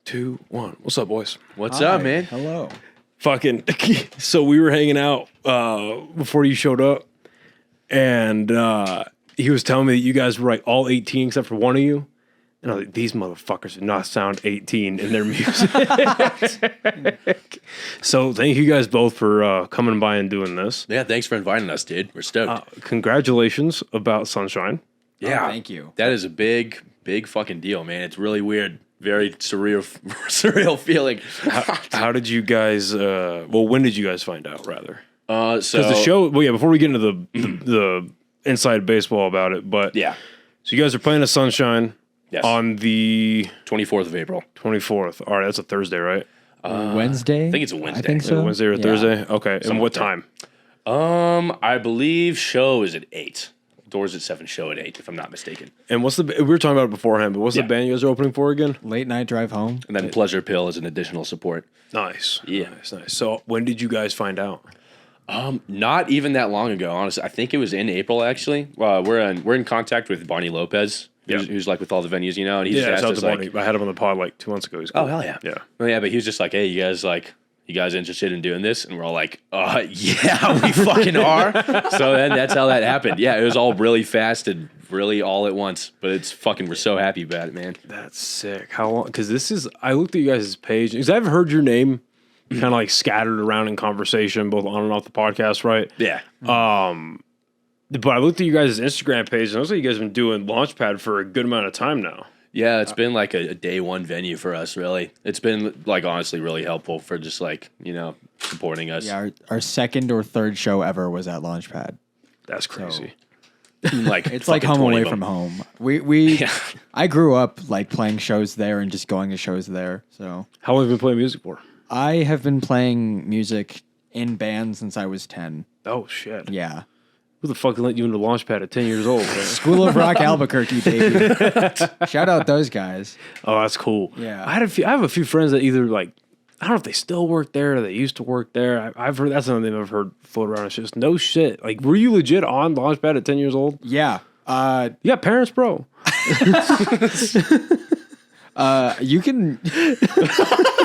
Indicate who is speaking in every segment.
Speaker 1: 2, 1. What's up, boys?
Speaker 2: What's up, man?
Speaker 3: Hello.
Speaker 1: Fucking. So we were hanging out before you showed up, and he was telling me that you guys were like all 18 except for one of you. And I was like, these motherfuckers do not sound 18 in their music. So thank you guys both for coming by and doing this.
Speaker 2: Yeah, thanks for inviting us, dude. We're stoked.
Speaker 1: Congratulations about Sunshine.
Speaker 2: Yeah,
Speaker 3: thank you.
Speaker 2: That is a big fucking deal, man. It's really weird. Very surreal feeling.
Speaker 1: How did you guys, when did you guys find out, rather?
Speaker 2: So
Speaker 1: Because the show, before we get into the inside baseball about it, but
Speaker 2: yeah.
Speaker 1: So you guys are playing a Sunshine on the
Speaker 2: 24th of April.
Speaker 1: 24th. All right, that's a Thursday, right?
Speaker 3: Wednesday?
Speaker 2: I think it's a Wednesday.
Speaker 3: I think so.
Speaker 1: Wednesday or Thursday? Okay, and what time?
Speaker 2: I believe show is at 8. Doors at 7, show at 8, if I'm not mistaken.
Speaker 1: And what's the, we were talking about it beforehand, but what's the band you guys are opening for again?
Speaker 3: Late Night Drive Home.
Speaker 2: And then Pleasure Pill is an additional support.
Speaker 1: Nice.
Speaker 2: Yeah.
Speaker 1: Nice. So when did you guys find out?
Speaker 2: Not even that long ago, honestly. I think it was in April, actually. We're in contact with Barney Lopez, who's like with all the venues, you know, and he just asked us like,
Speaker 1: I had him on the pod like 2 months ago. He's cool.
Speaker 2: Oh, hell yeah.
Speaker 1: Yeah.
Speaker 2: Well, yeah, but he was just like, hey, you guys interested in doing this? And we're all like, yeah, we fucking are. So then that's how that happened. Yeah, it was all really fast and really all at once. But it's fucking, we're so happy about it, man.
Speaker 1: That's sick. How long? Because I looked at you guys' page, because I've heard your name kind of like scattered around in conversation, both on and off the podcast, right?
Speaker 2: Yeah.
Speaker 1: But I looked at you guys' Instagram page, and it looks like you guys have been doing Launchpad for a good amount of time now.
Speaker 2: Yeah, it's been like a day one venue for us, really. It's been like honestly really helpful for just like, you know, supporting us.
Speaker 3: Yeah, our second or third show ever was at Launchpad.
Speaker 1: That's crazy.
Speaker 2: Like
Speaker 3: It's like home away from home. I grew up like playing shows there and just going to shows there. So
Speaker 1: How long have you been playing music for?
Speaker 3: I have been playing music in bands since I was 10.
Speaker 1: Oh, shit.
Speaker 3: Yeah.
Speaker 1: Who the fuck let you into Launchpad at 10 years old? Man?
Speaker 3: School of Rock Albuquerque, baby. Shout out those guys.
Speaker 1: Oh, that's cool.
Speaker 3: Yeah.
Speaker 1: I have a few friends that either like, I don't know if they still work there or they used to work there. I've heard, that's another thing I've heard float around. It's just no shit. Like, were you legit on Launchpad at 10 years old?
Speaker 3: Yeah.
Speaker 1: You got parents, bro.
Speaker 3: You can.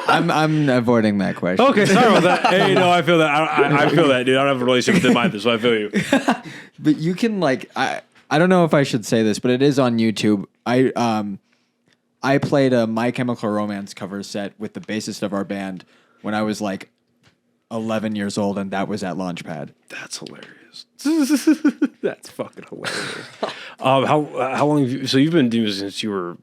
Speaker 3: I'm avoiding that question.
Speaker 1: Okay, sorry about that. Hey, no, I feel that. I feel that, dude. I don't have a relationship with him either, so I feel you.
Speaker 3: But you can like I don't know if I should say this, but it is on YouTube. I played a My Chemical Romance cover set with the bassist of our band when I was like 11 years old, and that was at Launchpad.
Speaker 1: That's hilarious. That's fucking hilarious. How long have you? So you've been doing this since you were,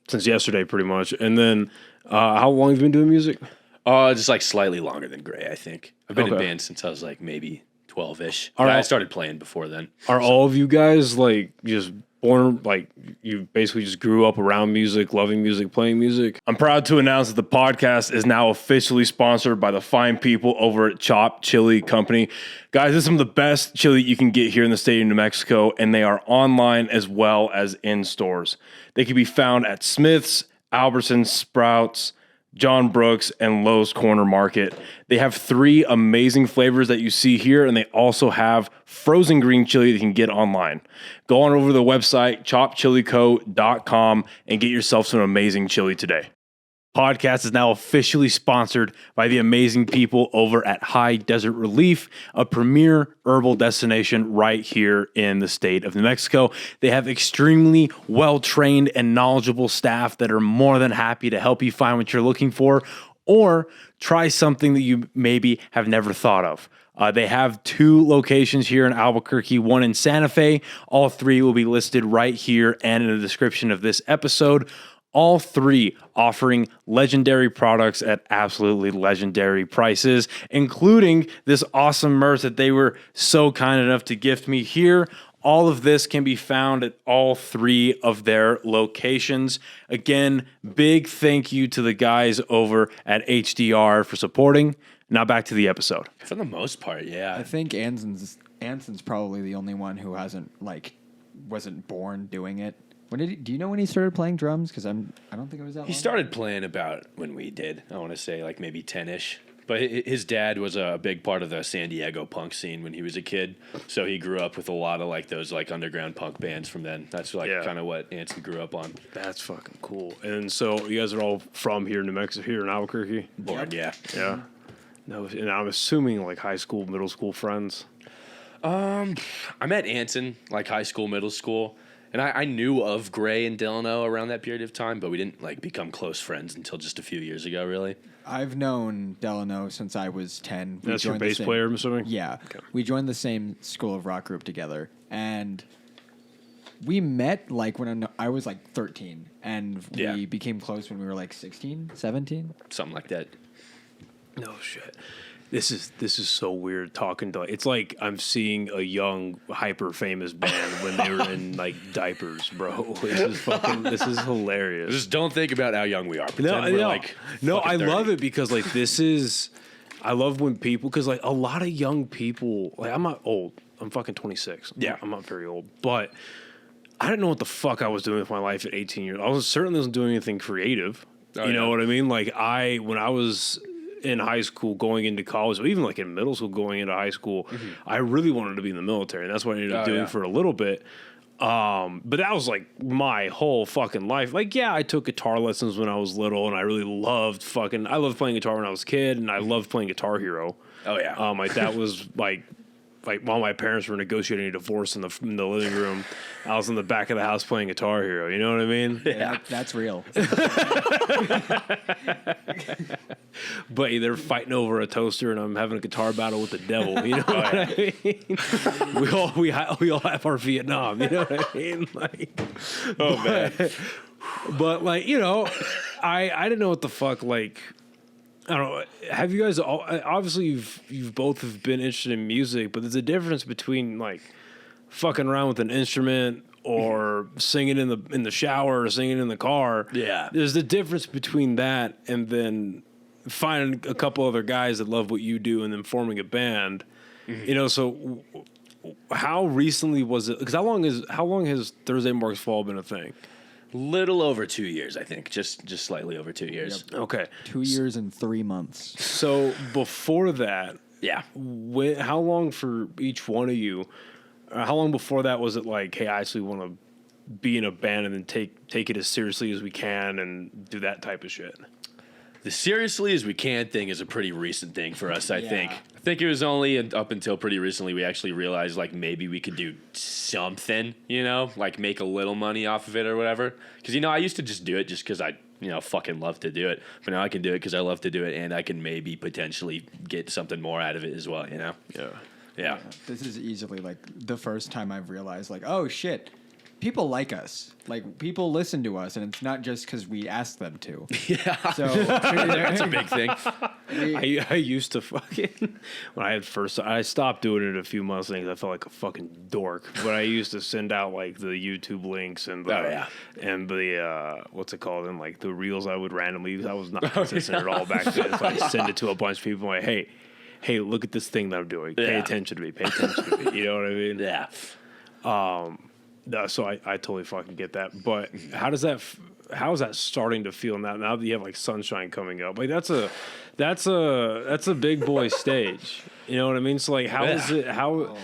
Speaker 1: since yesterday, pretty much. And then, how long have you been doing music?
Speaker 2: Just like slightly longer than Gray, I think. I've been in bands since I was like maybe 12-ish. I started playing before then.
Speaker 1: Are all of you guys like just born, like you basically just grew up around music, loving music, playing music? I'm proud to announce that the podcast is now officially sponsored by the fine people over at Chop Chili Company. Guys, this is some of the best chili you can get here in the state of New Mexico, and they are online as well as in stores. They can be found at Smith's, Albertsons, Sprouts, John Brooks, and Lowe's Corner Market. They have 3 amazing flavors that you see here, and they also have frozen green chili that you can get online. Go on over to the website, chopchilico.com, and get yourself some amazing chili today. Podcast is now officially sponsored by the amazing people over at High Desert Relief, a premier herbal destination right here in the state of New Mexico. They have extremely well-trained and knowledgeable staff that are more than happy to help you find what you're looking for or try something that you maybe have never thought of. They have 2 locations here in Albuquerque, 1 in Santa Fe. All 3 will be listed right here and in the description of this episode. All 3 offering legendary products at absolutely legendary prices, including this awesome merch that they were so kind enough to gift me here. All of this can be found at all 3 of their locations. Again, big thank you to the guys over at HDR for supporting. Now back to the episode.
Speaker 2: For the most part, yeah.
Speaker 3: I think Anson's probably the only one who wasn't born doing it. Do you know when he started playing drums? Because I don't think it was that long.
Speaker 2: He started playing about when we did. I want to say like maybe 10-ish. But his dad was a big part of the San Diego punk scene when he was a kid. So he grew up with a lot of like those like underground punk bands from then. That's like kind of what Anson grew up on.
Speaker 1: That's fucking cool. And so you guys are all from here in New Mexico, here in Albuquerque?
Speaker 2: Born, yeah.
Speaker 1: Yeah. No, and I'm assuming like high school, middle school friends.
Speaker 2: I met Anson like high school, middle school. And I knew of Gray and Delano around that period of time, but we didn't like become close friends until just a few years ago, really.
Speaker 3: I've known Delano since I was 10.
Speaker 1: That's your bass player, I'm assuming?
Speaker 3: Yeah.
Speaker 1: Okay.
Speaker 3: We joined the same School of Rock group together. And we met like when I was like 13. And we became close when we were like 16, 17.
Speaker 2: Something like that.
Speaker 1: No shit. This is so weird talking to. It's like I'm seeing a young hyper famous band when they were in like diapers, bro. This is hilarious.
Speaker 2: Just don't think about how young we are. Pretend
Speaker 1: No,
Speaker 2: we're
Speaker 1: no,
Speaker 2: like
Speaker 1: no. I
Speaker 2: 30.
Speaker 1: love it because like this is. I love when people because like a lot of young people. Like I'm not old. I'm fucking 26.
Speaker 2: Yeah,
Speaker 1: I'm not very old, but I didn't know what the fuck I was doing with my life at 18 years. I certainly wasn't doing anything creative. You know what I mean? Like when I was in high school going into college, or even like in middle school going into high school, I really wanted to be in the military, and that's what I ended up doing for a little bit. But that was like my whole fucking life. Like, yeah, I took guitar lessons when I was little, and I really loved I loved playing guitar when I was a kid, and I loved playing Guitar Hero.
Speaker 2: Oh yeah.
Speaker 1: Like that was like while my parents were negotiating a divorce in the living room, I was in the back of the house playing Guitar Hero. You know what I mean?
Speaker 3: Yeah, that's real.
Speaker 1: But they're fighting over a toaster, and I'm having a guitar battle with the devil. You know what I mean? We all have our Vietnam. You know what I mean? Like,
Speaker 2: Oh man.
Speaker 1: but like I didn't know what the fuck like. I don't know. Have you guys obviously you've both have been interested in music, but there's a difference between like fucking around with an instrument or singing in the shower or singing in the car.
Speaker 2: Yeah.
Speaker 1: There's the difference between that and then finding a couple other guys that love what you do and then forming a band. So how recently was it? Because how long has Thursday Marks Fall been a thing?
Speaker 2: Little over 2 years, I think. Just slightly over 2 years.
Speaker 3: Yep.
Speaker 1: Okay.
Speaker 3: 2 years and 3 months.
Speaker 1: So before that,
Speaker 2: Yeah.
Speaker 1: how long for each one of you? How long before that was it like, hey, I actually want to be in a band and then take it as seriously as we can and do that type of shit?
Speaker 2: The seriously as we can thing is a pretty recent thing for us, I
Speaker 3: Yeah.
Speaker 2: think. I think it was only up until pretty recently we actually realized like maybe we could do something, like make a little money off of it or whatever. Because, I used to just do it just because I, fucking love to do it. But now I can do it because I love to do it and I can maybe potentially get something more out of it as well, Yeah.
Speaker 3: This is easily like the first time I've realized like, oh shit, people like us. Like people listen to us, and it's not just because we ask them to.
Speaker 2: Yeah.
Speaker 3: So
Speaker 2: That's a big thing.
Speaker 1: I used to fucking when I stopped doing it a few months ago. I felt like a fucking dork. But I used to send out like the YouTube links and the what's it called, and like the reels I would randomly use. I was not consistent at all back then. So I send it to a bunch of people like, hey, look at this thing that I'm doing. Pay attention to me. Pay attention to me. You know what I mean?
Speaker 2: Yeah.
Speaker 1: So I totally fucking get that. But how is that starting to feel now that you have like Sunshine coming up? Like that's a big boy stage. You know what I mean? So like is it
Speaker 3: oh my god.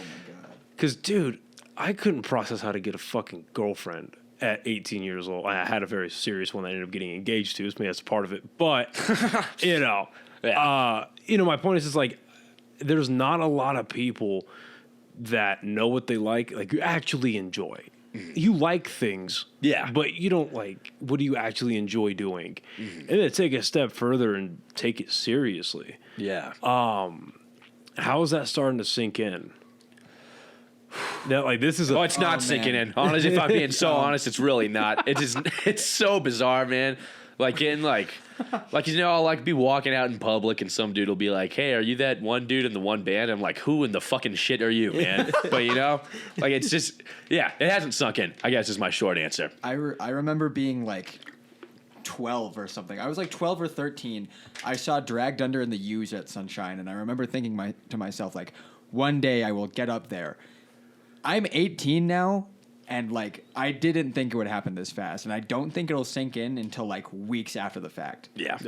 Speaker 1: Because dude, I couldn't process how to get a fucking girlfriend at 18 years old. I had a very serious one that I ended up getting engaged to. So maybe that's part of it. But my point is just like there's not a lot of people that know what they like you actually enjoy. You like things, but you don't like what do you actually enjoy doing, and then take a step further and take it seriously.
Speaker 2: Yeah.
Speaker 1: How is that starting to sink in? That like this is
Speaker 2: it's not sinking in. Honestly, if I'm being so honest, it's really not. It's so bizarre, man. Like I'll like be walking out in public and some dude will be like, "Hey, are you that one dude in the one band?" I'm like, "Who in the fucking shit are you, man?" But like it's just it hasn't sunk in. I guess is my short answer.
Speaker 3: I remember being like 12 or something. I was like 12 or 13. I saw Dragged Under in the U's at Sunshine, and I remember thinking to myself like, one day I will get up there. I'm 18 now. And, like, I didn't think it would happen this fast. And I don't think it'll sink in until, like, weeks after the fact.
Speaker 2: Yeah.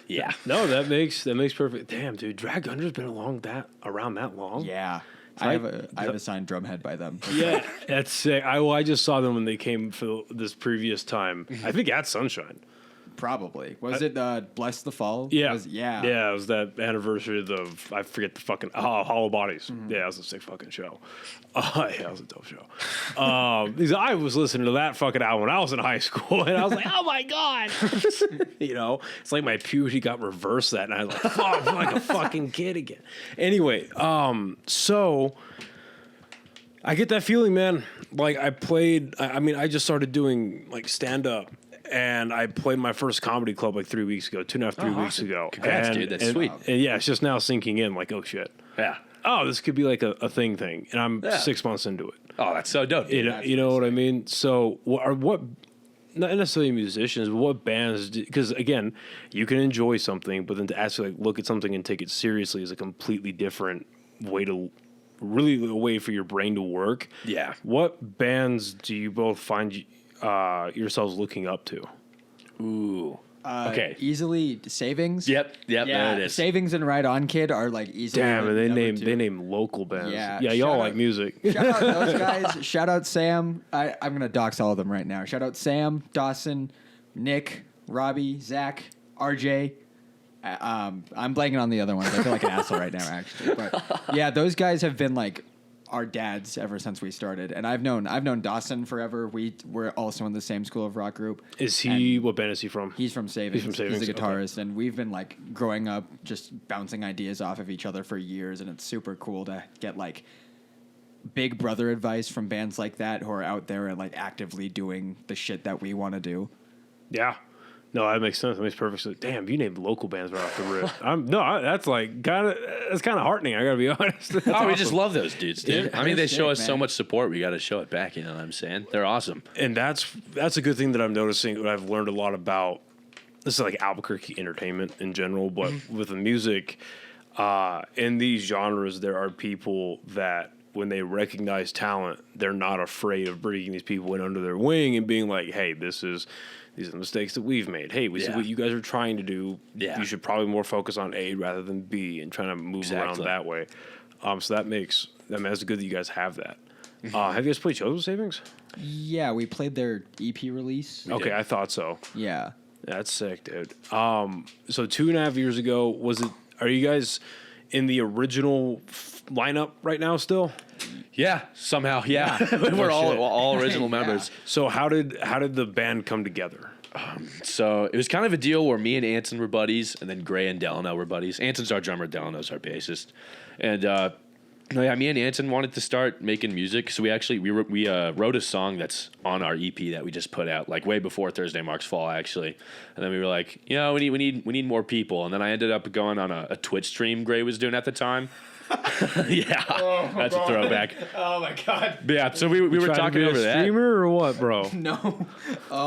Speaker 2: Yeah.
Speaker 1: No, that makes perfect. Damn, dude, Drag Under's been around that long.
Speaker 3: Yeah. I have a signed drumhead by them.
Speaker 1: Yeah, that's sick. I just saw them when they came for this previous time. I think at Sunshine.
Speaker 3: Probably. Was it Bless the Fall?
Speaker 1: Yeah.
Speaker 3: Yeah.
Speaker 1: It was that anniversary of I forget the fucking Hollow Bodies. Yeah, it was a sick fucking show. Yeah, it was a dope show. Because I was listening to that fucking album when I was in high school, and I was like, oh my God. It's like my puberty got reversed that night. I was like, fuck, I'm like a fucking kid again. Anyway, so I get that feeling, man. Like I just started doing like stand up. And I played my first comedy club like 3 weeks ago, 2.5, 3 weeks ago.
Speaker 2: Congrats, dude. That's sweet.
Speaker 1: And yeah, it's just now sinking in like, oh shit.
Speaker 2: Yeah.
Speaker 1: Oh, this could be like a thing. And I'm 6 months into it.
Speaker 2: Oh, that's so dope.
Speaker 1: You know what I mean? So what not necessarily musicians, but what bands, because again, you can enjoy something, but then to actually like look at something and take it seriously is a completely different way really a way for your brain to work.
Speaker 2: Yeah.
Speaker 1: What bands do you both find yourselves looking up to?
Speaker 2: Ooh. Okay.
Speaker 3: Easily Savings.
Speaker 2: Yep.
Speaker 3: Yeah,
Speaker 2: There it is.
Speaker 3: Savings and Ride On Kid are like easily.
Speaker 1: Damn, and
Speaker 3: number two.
Speaker 1: they name local bands.
Speaker 3: Yeah,
Speaker 1: y'all
Speaker 3: shout
Speaker 1: like
Speaker 3: out-
Speaker 1: music.
Speaker 3: Shout out those guys. Shout out Sam. I'm gonna dox all of them right now. Shout out Sam, Dawson, Nick, Robbie, Zach, RJ. I'm blanking on the other ones. I feel like an asshole right now, actually. But yeah, those guys have been like our dads ever since we started, and I've known Dawson forever. We're also in the same school of rock group.
Speaker 1: Is he? What band is he from?
Speaker 3: He's from Savings.
Speaker 1: He's from Savings,
Speaker 3: He's a
Speaker 1: okay.
Speaker 3: guitarist, and we've been like growing up just bouncing ideas off of each other for years, and it's super cool to get like big brother advice from bands like that who are out there and like actively doing the shit that we want to do.
Speaker 1: Yeah. No, that makes sense. That makes perfect sense. Damn, you named local bands right off the rip. That's like kind of heartening. I gotta be honest. That's
Speaker 2: We
Speaker 1: awesome.
Speaker 2: just love those dudes, dude. I mean, they
Speaker 3: Sick,
Speaker 2: show us so
Speaker 3: man.
Speaker 2: much support. We got to show it back. You know what I'm saying? They're awesome.
Speaker 1: And that's a good thing that I'm noticing. What I've learned a lot about. This is like Albuquerque entertainment in general, but with the music, in these genres, there are people that when they recognize talent, they're not afraid of bringing these people in under their wing and being like, "Hey, these are the mistakes that we've made. Hey, we see what you guys are trying to do.
Speaker 2: Yeah.
Speaker 1: You should probably more focus on A rather than B and trying to move around that way." So that's good that you guys have that. Have you guys played shows with Savings?
Speaker 3: Yeah, we played their EP release.
Speaker 1: Okay,
Speaker 2: did.
Speaker 1: I thought so.
Speaker 3: Yeah.
Speaker 1: That's sick, dude. So 2.5 years ago, are you guys in the original lineup right now still?
Speaker 2: Yeah, somehow. Yeah, we're all original members.
Speaker 1: So how did the band come together?
Speaker 2: So it was kind of a deal where me and Anson were buddies, and then Gray and Delano were buddies. Anson's our drummer, Delano's our bassist, and me and Anson wanted to start making music. So we wrote a song that's on our EP that we just put out, like way before Thursday Marks Fall, actually. And then we were like, we need more people. And then I ended up going on a Twitch stream Gray was doing at the time. Yeah, that's a throwback.
Speaker 3: Oh my god.
Speaker 2: But yeah, so we were
Speaker 1: Trying to
Speaker 2: talking
Speaker 1: be a
Speaker 2: over that.
Speaker 1: streamer or what, bro?
Speaker 3: No.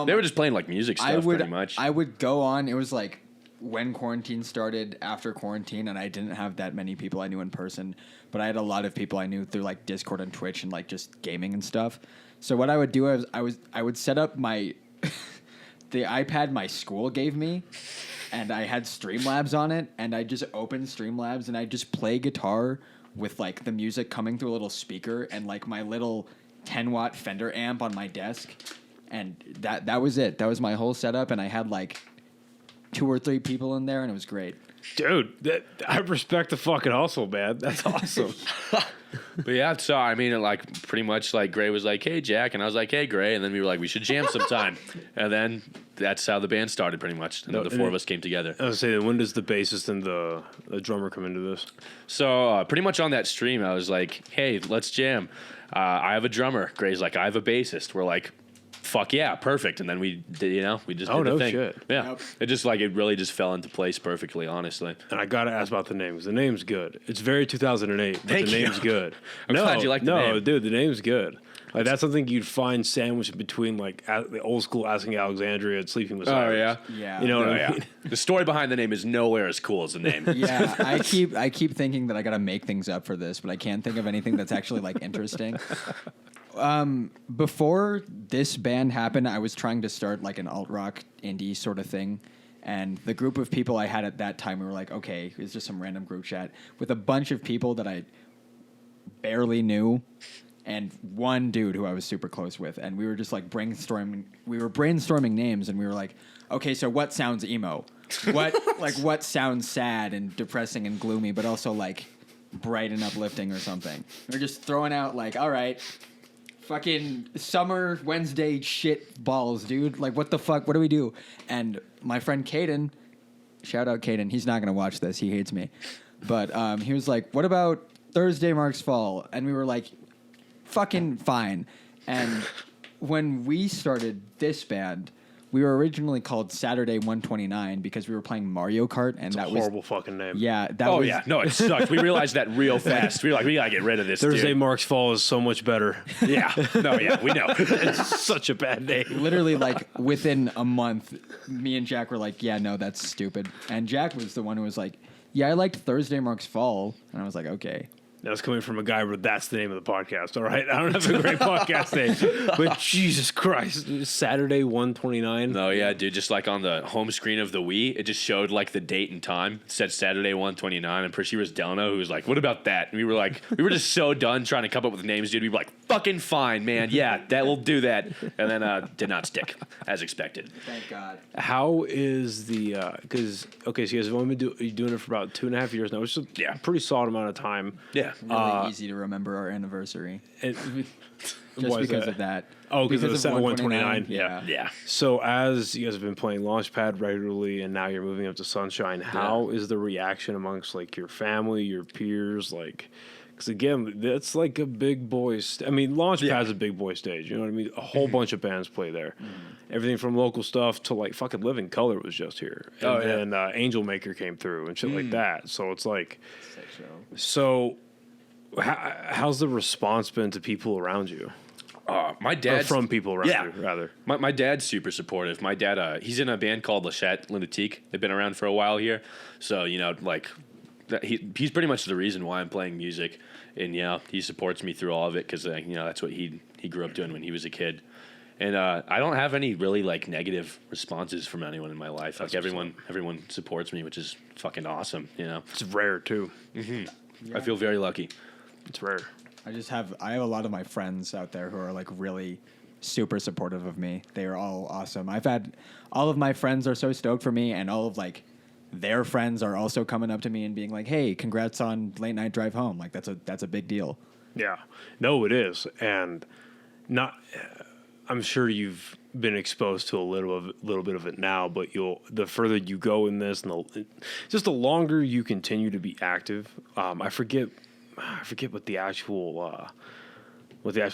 Speaker 2: They were just playing like music stuff, pretty much.
Speaker 3: I would go on. It was like when quarantine started, after quarantine, and I didn't have that many people I knew in person, but I had a lot of people I knew through like Discord and Twitch and like just gaming and stuff. So what I would do is I would set up my the iPad my school gave me, and I had Streamlabs on it, and I just opened Streamlabs and I just play guitar with like the music coming through a little speaker and like my little 10-watt Fender amp on my desk, and that was it. That was my whole setup, and I had like 2 or 3 people in there, and it was great.
Speaker 1: Dude, I respect the fucking hustle, man. That's awesome.
Speaker 2: But yeah, so I mean, like pretty much like Gray was like, "Hey Jack," and I was like, "Hey Gray," and then we were like, "We should jam sometime," and then that's how the band started, pretty much. And then the four of us came together.
Speaker 1: I was saying, when does the bassist and the drummer come into this?
Speaker 2: So pretty much on that stream, I was like, "Hey, let's jam." I have a drummer. Gray's like, "I have a bassist." We're like, "Fuck yeah, perfect!" And then we just did the thing.
Speaker 1: Shit.
Speaker 2: Yeah,
Speaker 3: Yep.
Speaker 2: it really just fell into place perfectly, honestly.
Speaker 1: And I gotta ask about the name, because the name's good. It's very 2008, but
Speaker 2: Thank
Speaker 1: the
Speaker 2: you.
Speaker 1: name's good.
Speaker 2: I'm glad you like the
Speaker 1: No,
Speaker 2: name.
Speaker 1: dude, the name's good. Like that's something you'd find sandwiched between like the old school Asking Alexandria and Sleeping with Sirens.
Speaker 3: Yeah.
Speaker 1: You know what
Speaker 2: Oh,
Speaker 1: I
Speaker 2: yeah.
Speaker 1: mean?
Speaker 2: The story behind the name is nowhere as cool as the name.
Speaker 3: Yeah, I keep thinking that I gotta make things up for this, but I can't think of anything that's actually like interesting. Before this band happened, I was trying to start like an alt rock indie sort of thing, And the group of people I had at that time, we were like, okay, it's just some random group chat with a bunch of people that I barely knew, and one dude who I was super close with, and we were just like brainstorming. We were brainstorming names, and we were like, okay, so what sounds emo? What sounds sad and depressing and gloomy, but also like bright and uplifting or something? We're just throwing out like, all right, fucking summer Wednesday shit balls, dude. Like, what the fuck? What do we do? And my friend Caden, shout out Caden. He's not gonna watch this. He hates me, but he was like, what about Thursday Marks Fall? And we were like, fucking fine. And when we started this band, we were originally called Saturday 129 because we were playing Mario Kart, and that was
Speaker 1: Horrible fucking name.
Speaker 3: yeah. That
Speaker 2: Oh
Speaker 3: was,
Speaker 2: yeah, no, it sucked. We realized that real fast. We were like, we gotta get rid of this.
Speaker 1: Thursday
Speaker 2: dude.
Speaker 1: Marks Fall is so much better.
Speaker 2: Yeah, no, yeah, we know.
Speaker 1: It's such a bad name.
Speaker 3: Literally, like within a month, me and Jack were like, "Yeah, no, that's stupid." And Jack was the one who was like, "Yeah, I liked Thursday Marks Fall," and I was like, "Okay."
Speaker 1: That's coming from a guy where that's the name of the podcast. All right, I don't have a great podcast name, but Jesus Christ, Saturday 129.
Speaker 2: No, yeah, dude. Just like on the home screen of the Wii, it just showed like the date and time. It said Saturday 129, and pretty was Delano who was like, "What about that?" And we were just so done trying to come up with names, dude. We'd be like, "Fucking fine, man. Yeah, that will do that." And then did not stick as expected.
Speaker 3: Thank God.
Speaker 1: How is the because okay, so you guys have only been doing it for about 2.5 years now, which is a pretty solid amount of time.
Speaker 2: Yeah.
Speaker 3: Really easy to remember our anniversary.
Speaker 1: It,
Speaker 3: Just because of that.
Speaker 1: Oh, because of the
Speaker 3: 129.
Speaker 1: 129. Yeah.
Speaker 2: Yeah.
Speaker 1: So as you guys have been playing Launchpad regularly, and now you're moving up to Sunshine, how is the reaction amongst like your family, your peers, like? Because again, that's like a big boy. I mean, Launchpad's a big boy stage. You know what I mean? A whole bunch of bands play there. Everything from local stuff to like fucking Living Color was just here, and then Angel Maker came through and shit like that. So it's like,
Speaker 3: Sick show.
Speaker 1: so how's the response been to people around you?
Speaker 2: My
Speaker 1: Or
Speaker 2: dad
Speaker 1: from people around you, rather.
Speaker 2: My dad's super supportive. My dad, he's in a band called Lachette Lunatique. They've been around for a while here, so you know, like. He's pretty much the reason why I'm playing music, and he supports me through all of it because that's what he grew up doing when he was a kid, and I don't have any really like negative responses from anyone in my life. Like everyone supports me, which is fucking awesome.
Speaker 1: It's rare too.
Speaker 2: I feel very lucky.
Speaker 1: It's rare.
Speaker 3: I have a lot of my friends out there who are like really super supportive of me. They are all awesome. I've had all of my friends are so stoked for me, and all of like their friends are also coming up to me and being like, "Hey, congrats on Late Night Drive Home." Like that's a big deal.
Speaker 1: Yeah, no, it is, and not. I'm sure you've been exposed to a little bit of it now, but the further you go in this, and just the longer you continue to be active. I forget what the actual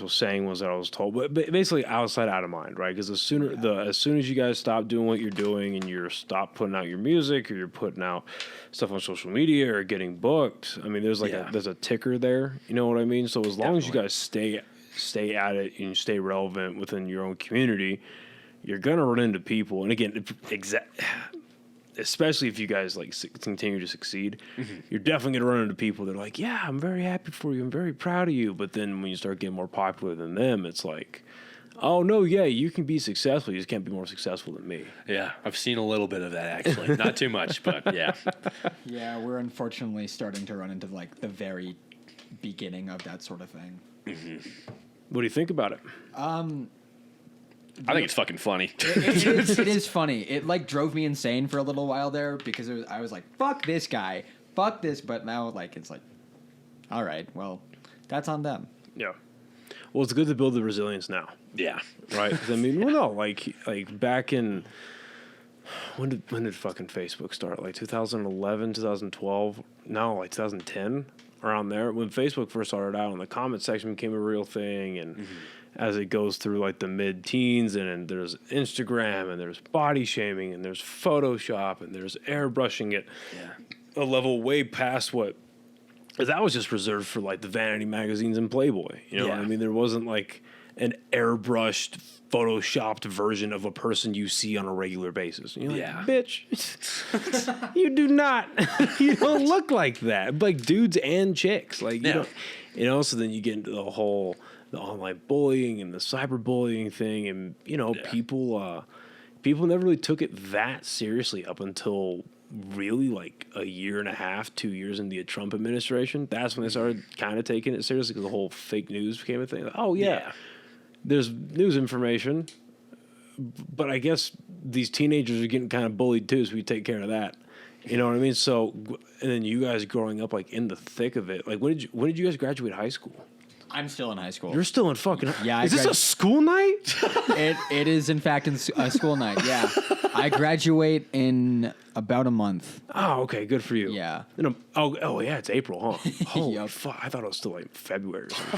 Speaker 1: saying was that I was told, but basically outside, out of mind, right? Because as soon as you guys stop doing what you're doing and you're stop putting out your music or you're putting out stuff on social media or getting booked, I mean, there's there's a ticker there, you know what I mean? So as long as you guys stay at it and stay relevant within your own community, you're gonna run into people. And again, especially if you guys like continue to succeed, you're definitely going to run into people that are like, yeah, I'm very happy for you. I'm very proud of you. But then when you start getting more popular than them, it's like, oh, no, yeah, you can be successful. You just can't be more successful than me.
Speaker 2: Yeah, I've seen a little bit of that, actually. Not too much, but yeah.
Speaker 3: Yeah, we're unfortunately starting to run into like the very beginning of that sort of thing.
Speaker 1: What do you think about it?
Speaker 2: I think it's fucking funny.
Speaker 3: It is funny. It like drove me insane for a little while there because I was like, fuck this guy, fuck this. But now like it's like, all right, well, that's on them.
Speaker 1: Yeah. Well, it's good to build the resilience now.
Speaker 2: Yeah.
Speaker 1: Right? 'Cause I mean, well, no, like back in when did fucking Facebook start? Like 2011, 2012? No, like 2010, around there. When Facebook first started out, and the comment section became a real thing, and as it goes through like the mid-teens, and there's Instagram, and there's body shaming, and there's Photoshop, and there's airbrushing it a level way past what. Because that was just reserved for like the vanity magazines and Playboy. You know what I mean? There wasn't like an airbrushed, photoshopped version of a person you see on a regular basis. And you're like, bitch, you do not. You don't look like that. Like dudes and chicks. Like you know. So then you get into the people never really took it that seriously up until really like a year and a half, 2 years into the Trump administration. That's when they started kind of taking it seriously because the whole fake news became a thing. Like, oh, yeah, there's news information. But I guess these teenagers are getting kind of bullied too, so we take care of that. You know what I mean? So, and then you guys growing up like in the thick of it. Like, when did you guys graduate high school?
Speaker 3: I'm still in high school.
Speaker 1: You're still in fucking.
Speaker 3: Yeah.
Speaker 1: Is this a school night?
Speaker 3: It is in fact a school night. Yeah. I graduate in about a month.
Speaker 1: Oh, okay, good for you.
Speaker 3: Yeah.
Speaker 1: Oh yeah, it's April, huh? Holy
Speaker 3: Yep.
Speaker 1: fuck! I thought it was still like February or some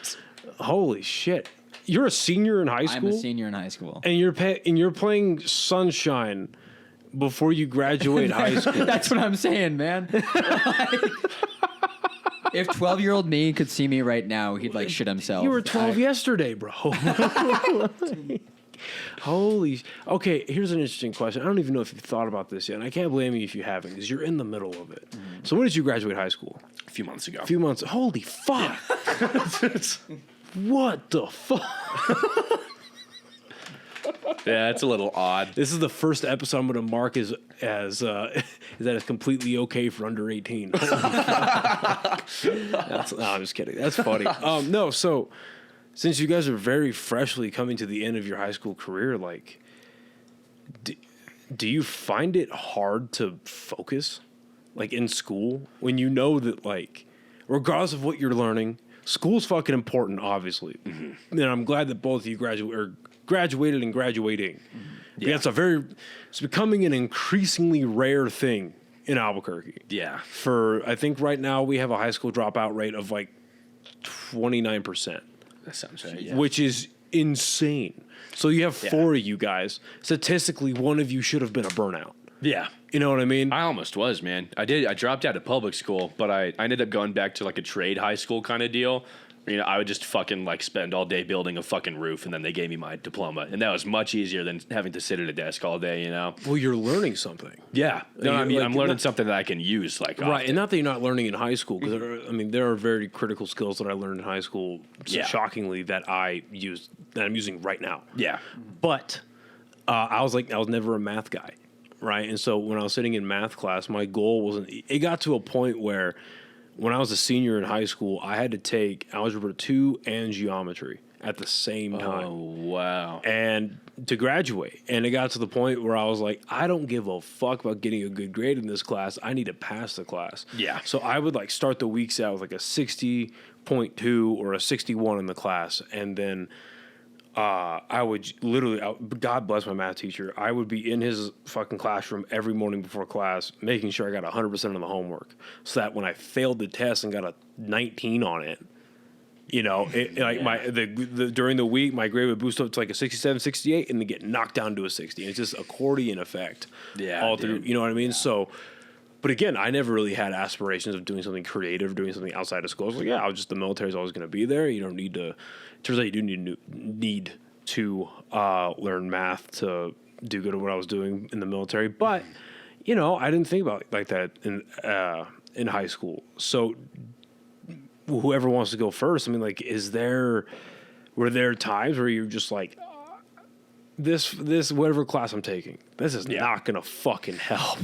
Speaker 1: shit. Holy shit! You're a senior in high school.
Speaker 3: I'm a senior in high school.
Speaker 1: and you're playing Sunshine before you graduate high school.
Speaker 3: That's what I'm saying, man. If 12-year-old me could see me right now, he'd like shit himself.
Speaker 1: You were 12 yesterday, bro. Holy. Okay, here's an interesting question. I don't even know if you've thought about this yet, and I can't blame you if you haven't, because you're in the middle of it. Mm-hmm. So when did you graduate high school?
Speaker 2: A few months ago.
Speaker 1: A few months. Holy fuck. What the fuck?
Speaker 2: Yeah, it's a little odd.
Speaker 1: This is the first episode I'm going to mark as is that it's completely okay for under 18. No, I'm just kidding. That's funny. No, so since you guys are very freshly coming to the end of your high school career, like, do you find it hard to focus, like in school, when you know that, like, regardless of what you're learning, school's fucking important, obviously. Mm-hmm. And I'm glad that both of you graduated and graduating. Yeah. It's becoming an increasingly rare thing in Albuquerque.
Speaker 2: Yeah.
Speaker 1: I think right now we have a high school dropout rate of like 29%.
Speaker 2: That sounds right. Yeah.
Speaker 1: Which is insane. So you have four of you guys. Statistically, one of you should have been a burnout.
Speaker 2: Yeah.
Speaker 1: You know what I mean?
Speaker 2: I almost was, man. I dropped out of public school, but I ended up going back to like a trade high school kind of deal. You know, I would just fucking like spend all day building a fucking roof, and then they gave me my diploma, and that was much easier than having to sit at a desk all day. You know.
Speaker 1: Well, you're learning something.
Speaker 2: Yeah. No, I mean, I'm learning something that I can use. Like,
Speaker 1: right,
Speaker 2: often.
Speaker 1: and not that you're not learning in high school, because there are very critical skills that I learned in high school. Shockingly, that I'm using right now.
Speaker 2: Yeah.
Speaker 1: But I was never a math guy, right? And so when I was sitting in math class, my goal wasn't. It got to a point where, when I was a senior in high school, I had to take Algebra 2 and Geometry at the same time.
Speaker 2: Oh, wow.
Speaker 1: And to graduate. And it got to the point where I was like, I don't give a fuck about getting a good grade in this class. I need to pass the class.
Speaker 2: Yeah.
Speaker 1: So I would like start the weeks out with like a 60.2 or a 61 in the class. And then I would literally, God bless my math teacher, I would be in his fucking classroom every morning before class, making sure I got 100% of the homework, so that when I failed the test and got a 19 on it, you know, during the week, my grade would boost up to like a 67, 68, and then get knocked down to a 60. And it's just accordion effect all through, you know what I mean? Yeah. So, but again, I never really had aspirations of doing something creative, doing something outside of school. I was like, the military's always going to be there. You don't need to. Turns out you do need to learn math to do good at what I was doing in the military. But you know, I didn't think about it like that in high school. So whoever wants to go first, I mean, like, were there times where you're just like, this whatever class I'm taking, this is not gonna fucking help.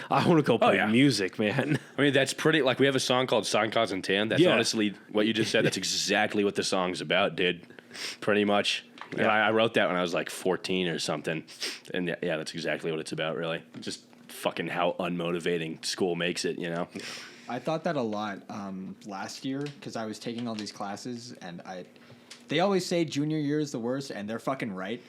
Speaker 1: I want to go play music, man.
Speaker 2: I mean, that's pretty. Like, we have a song called "Sign, Cause, and Tan." That's honestly what you just said. That's exactly what the song's about, dude. Pretty much. Yeah. And I wrote that when I was like 14 or something, and yeah, that's exactly what it's about. Really, just fucking how unmotivating school makes it. You know.
Speaker 3: I thought that a lot last year because I was taking all these classes, and they always say junior year is the worst, and they're fucking right.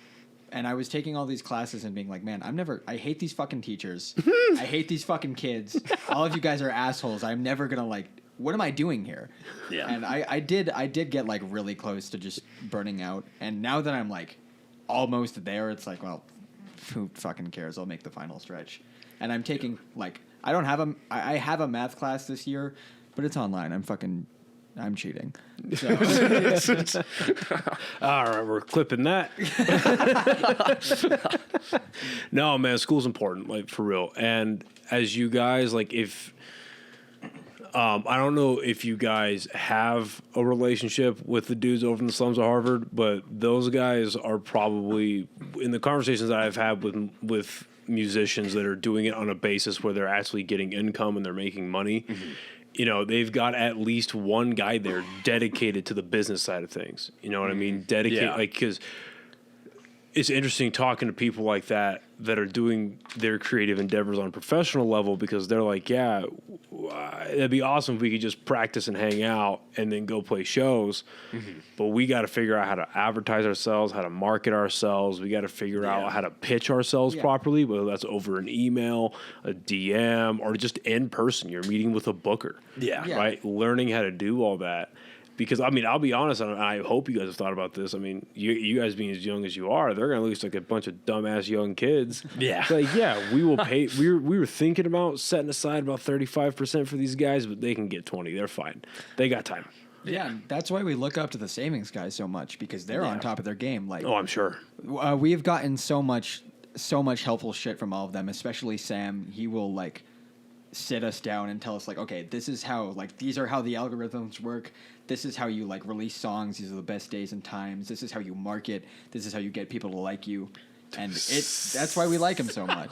Speaker 3: And I was taking all these classes and being like, man, I hate these fucking teachers. I hate these fucking kids. All of you guys are assholes. I'm never going to what am I doing here? Yeah. And I did get like really close to just burning out. And now that I'm like almost there, it's like, well, who fucking cares? I'll make the final stretch. And I'm taking I have a math class this year, but it's online. I'm cheating. So.
Speaker 1: All right, we're clipping that. No, man, school's important, like, for real. And as you guys, like, if I don't know if you guys have a relationship with the dudes over in the slums of Harvard, but those guys are probably, in the conversations that I've had with musicians that are doing it on a basis where they're actually getting income and they're making money, you know, they've got at least one guy there dedicated to the business side of things. You know what I mean? Dedicated, like, because it's interesting talking to people like that are doing their creative endeavors on a professional level, because they're like, yeah, it'd be awesome if we could just practice and hang out and then go play shows. But we got to figure out how to advertise ourselves, how to market ourselves. We got to figure out how to pitch ourselves properly, whether that's over an email, a DM, or just in person. You're meeting with a booker. Right? Learning how to do all that. Because, I mean, I'll be honest, and I hope you guys have thought about this. I mean, you guys being as young as you are, they're going to lose like a bunch of dumbass young kids. It's like, we will pay. We were thinking about setting aside about 35% for these guys, but they can get 20. They're fine. They got time.
Speaker 3: Yeah, that's why we look up to the savings guys so much, because they're on top of their game. Like,
Speaker 1: I'm sure.
Speaker 3: We've gotten so much helpful shit from all of them, especially Sam. He will, like, sit us down and tell us, like, okay, this is how, like, these are how the algorithms work. This is how you, like, release songs. These are the best days and times. This is how you market. This is how you get people to like you. And that's why we like him so much.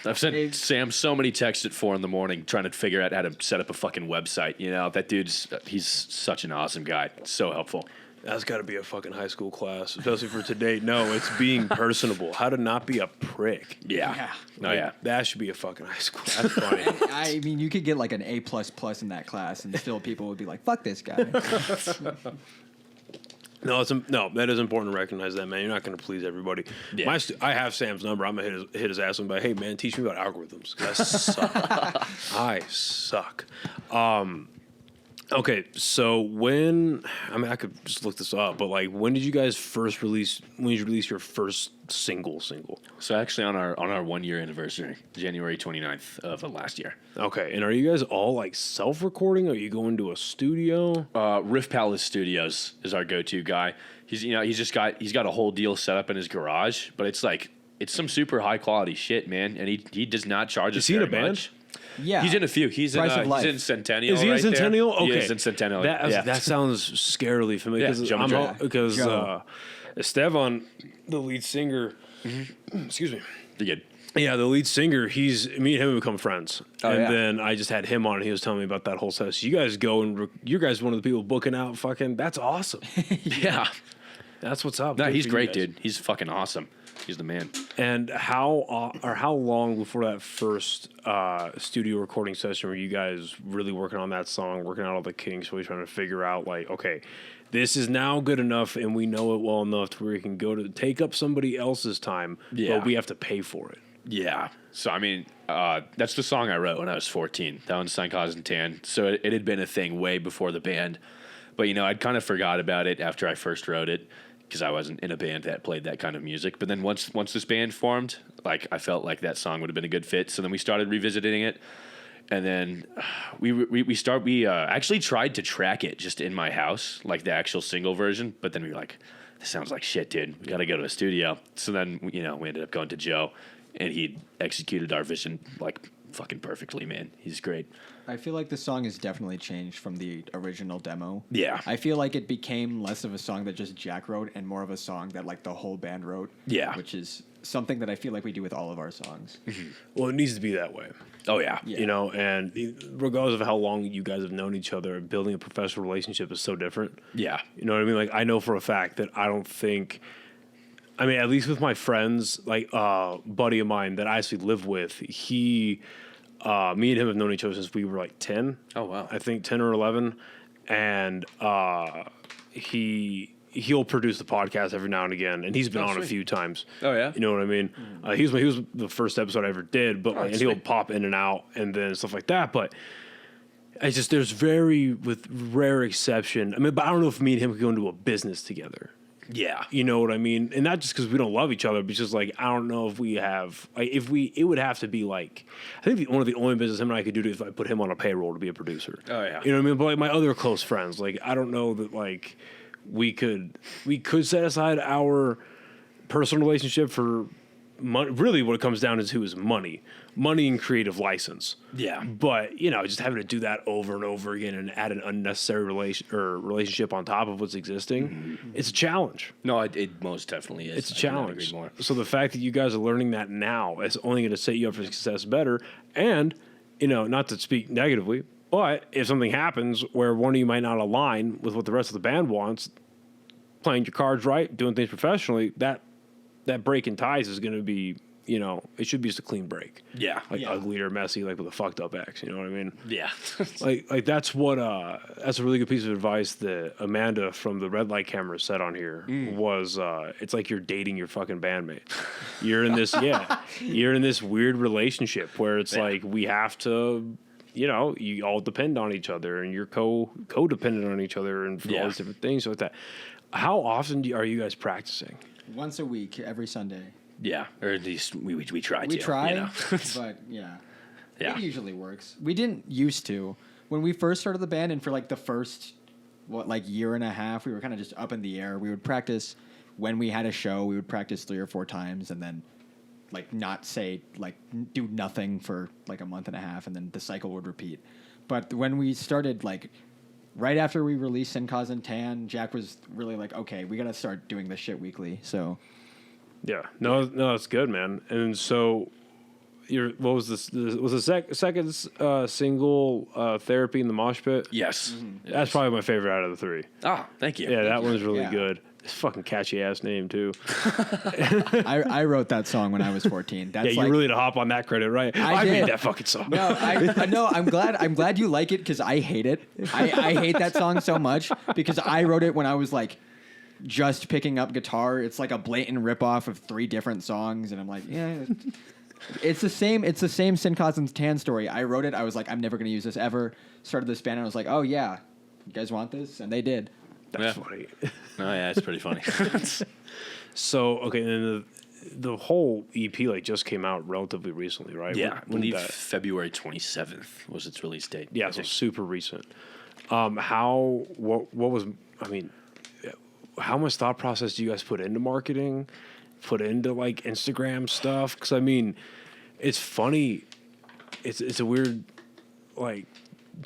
Speaker 2: I've sent Sam so many texts at 4 a.m. trying to figure out how to set up a fucking website. You know, that he's such an awesome guy. So helpful.
Speaker 1: That's got to be a fucking high school class, especially for today. No, it's being personable. How to not be a prick. That should be a fucking high school. That's funny.
Speaker 3: I mean, you could get like an A++ in that class, and still people would be like, "Fuck this guy."
Speaker 1: No, that is important to recognize that, man. You're not going to please everybody. I have Sam's number. I'm going to hit his ass and be like, hey, man, teach me about algorithms. 'Cause I suck. Okay, so I could just look this up, but like, when did you release your first single?
Speaker 2: So actually on our 1 year anniversary, January 29th of last year.
Speaker 1: Okay, and are you guys all like self-recording? Are you going to a studio?
Speaker 2: Riff Palace Studios is our go-to guy. He's got a whole deal set up in his garage, but it's some super high quality shit, man, and he does not charge us very much.
Speaker 3: Yeah,
Speaker 2: he's in a few. He's in Centennial.
Speaker 1: Is he in Centennial? Okay,
Speaker 2: he is in Centennial.
Speaker 1: That sounds scarily familiar. Because Esteban, the lead singer, excuse me,
Speaker 2: you good?
Speaker 1: Yeah, the lead singer. Me and him have become friends, then I just had him on, and he was telling me about that whole set. So you guys go and you guys are one of the people booking out. Fucking, that's awesome. That's what's up.
Speaker 2: No, he's great, dude. He's fucking awesome. He's the man.
Speaker 1: And how long before that first studio recording session were you guys really working on that song, working out all the kinks, really trying to figure out, like, okay, this is now good enough and we know it well enough to where we can go to take up somebody else's time, but we have to pay for it.
Speaker 2: Yeah. So, I mean, that's the song I wrote when I was 14. That one's Sign Cause and Tan. So it had been a thing way before the band. But, you know, I'd kind of forgot about it after I first wrote it, because I wasn't in a band that played that kind of music. But then once this band formed, like, I felt like that song would have been a good fit. So then we started revisiting it, and then we actually tried to track it just in my house, like the actual single version. But then we were like, this sounds like shit, dude. We got to go to a studio. So then we ended up going to Joe, and he executed our vision like fucking perfectly, man. He's great.
Speaker 3: I feel like the song has definitely changed from the original demo.
Speaker 2: Yeah.
Speaker 3: I feel like it became less of a song that just Jack wrote and more of a song that, like, the whole band wrote.
Speaker 2: Yeah.
Speaker 3: Which is something that I feel like we do with all of our songs.
Speaker 1: Well, it needs to be that way.
Speaker 2: Oh, yeah.
Speaker 1: You know, and regardless of how long you guys have known each other, building a professional relationship is so different.
Speaker 2: Yeah.
Speaker 1: You know what I mean? Like, I know for a fact that at least with my friends, like buddy of mine that I actually live with, me and him have known each other since we were like 10.
Speaker 2: Oh, wow.
Speaker 1: I think 10 or 11. And he'll produce the podcast every now and again, and he's been on a few times.
Speaker 2: Oh, yeah?
Speaker 1: You know what I mean? He was the first episode I ever did, but and he'll pop in and out and then stuff like that. But it's just, with rare exception. I mean, but I don't know if me and him could go into a business together.
Speaker 2: Yeah.
Speaker 1: You know what I mean? And not just because we don't love each other, but just like, I don't know if we have, like, it would have to be like, I think one of the only business him and I could do is if I put him on a payroll to be a producer.
Speaker 2: Oh, yeah.
Speaker 1: You know what I mean? But like my other close friends, like, I don't know that, like, we could set aside our personal relationship for really what it comes down to is money and creative license.
Speaker 2: Yeah.
Speaker 1: But, you know, just having to do that over and over again and add an unnecessary relationship on top of what's existing, it's a challenge.
Speaker 2: No, it most definitely is.
Speaker 1: It's a
Speaker 2: I could not
Speaker 1: challenge.
Speaker 2: agree more.
Speaker 1: So the fact that you guys are learning that now is only going to set you up for success better. And, you know, not to speak negatively, but if something happens where one of you might not align with what the rest of the band wants, playing your cards right, doing things professionally, that break in ties is going to be, you know, it should be just a clean break.
Speaker 2: Yeah.
Speaker 1: Like ugly or messy, like with a fucked up ex, you know what I mean?
Speaker 2: Yeah.
Speaker 1: Like that's what that's a really good piece of advice that Amanda from the Red Light Camera said on here was it's like you're dating your fucking bandmate. You're in this you're in this weird relationship where it's like we have to, you know, you all depend on each other and you're codependent on each other and for all these different things like that. How often are you guys practicing?
Speaker 3: Once a week, every Sunday.
Speaker 2: Yeah, or at least we try to.
Speaker 3: We try,
Speaker 2: you know?
Speaker 3: but yeah,
Speaker 2: Yeah.
Speaker 3: it usually works. We didn't used to. When we first started the band and for like the first, year and a half, we were kind of just up in the air. We would practice when we had a show. We would practice 3 or 4 times and then do nothing for like a month and a half and then the cycle would repeat. But when we started right after we released Sin Cause and Tan, Jack was really like, okay, we got to start doing this shit weekly. So,
Speaker 1: yeah, no, that's good, man. And so, what was this? Was the second single, "Therapy in the Mosh Pit"?
Speaker 2: Yes.
Speaker 1: That's probably my favorite out of the 3.
Speaker 2: Oh, thank you.
Speaker 1: Yeah, that one's really
Speaker 3: Yeah.
Speaker 1: good. It's a fucking catchy ass name too.
Speaker 3: I wrote that song when I was 14. That's
Speaker 1: Yeah, you really to hop on that credit, right? I
Speaker 3: did.
Speaker 1: made that fucking song.
Speaker 3: No, I'm glad you like it because I hate it. I hate that song so much because I wrote it when I was just picking up guitar. It's like a blatant ripoff of 3 different songs, and I'm like, yeah, it's the same. It's the same Sin Cause and Tan story. I wrote it. I was like, I'm never going to use this ever. Started this band, and I was like, oh yeah, you guys want this? And they did.
Speaker 1: That's funny.
Speaker 2: Oh yeah, it's pretty funny.
Speaker 1: So okay, and then the whole EP just came out relatively recently, right?
Speaker 2: Yeah, I
Speaker 1: When
Speaker 2: believe
Speaker 1: that-
Speaker 2: February 27th was its release date.
Speaker 1: Yeah,
Speaker 2: I
Speaker 1: so
Speaker 2: think.
Speaker 1: super recent. What was? I mean, how much thought process do you guys put into marketing? Put into Instagram stuff? Because I mean, it's funny. It's a weird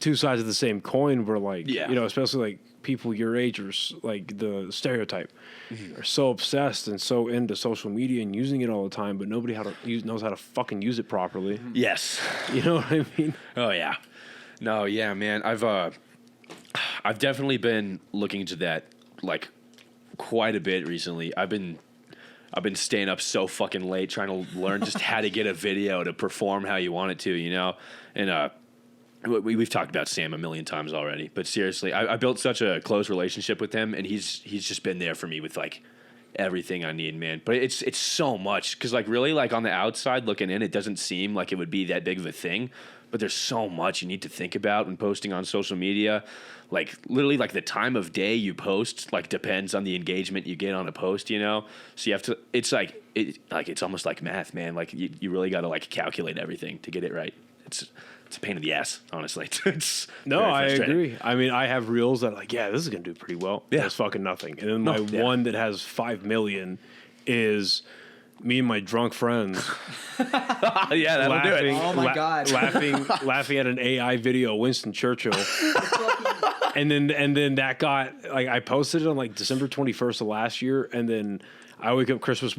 Speaker 1: two sides of the same coin. Where you know, especially people your age are the stereotype are so obsessed and so into social media and using it all the time, but nobody knows how to fucking use it properly.
Speaker 2: Yes.
Speaker 1: You know what I mean?
Speaker 2: Oh yeah. No, yeah, man. I've definitely been looking into that quite a bit recently. I've been staying up so fucking late trying to learn just how to get a video to perform how you want it to, you know? And we've talked about Sam a million times already, but seriously, I built such a close relationship with him, and he's just been there for me with everything I need, man. But it's so much because really on the outside looking in, it doesn't seem like it would be that big of a thing, but there's so much you need to think about when posting on social media. Literally the time of day you post depends on the engagement you get on a post, you know. So you have to. It's it's almost like math, man. You really got to calculate everything to get it right. It's a pain in the ass, honestly. It's
Speaker 1: No,
Speaker 2: very
Speaker 1: I
Speaker 2: frustrating.
Speaker 1: agree. I mean, I have reels that this is gonna do pretty well.
Speaker 2: Yeah.
Speaker 1: That's fucking nothing. And then my
Speaker 2: yeah.
Speaker 1: one that has 5 million is me and my drunk friends
Speaker 2: Yeah, that'll do it.
Speaker 3: Oh my God.
Speaker 1: laughing at an AI video of Winston Churchill. and then that got I posted it on December 21st of last year, and then I wake up Christmas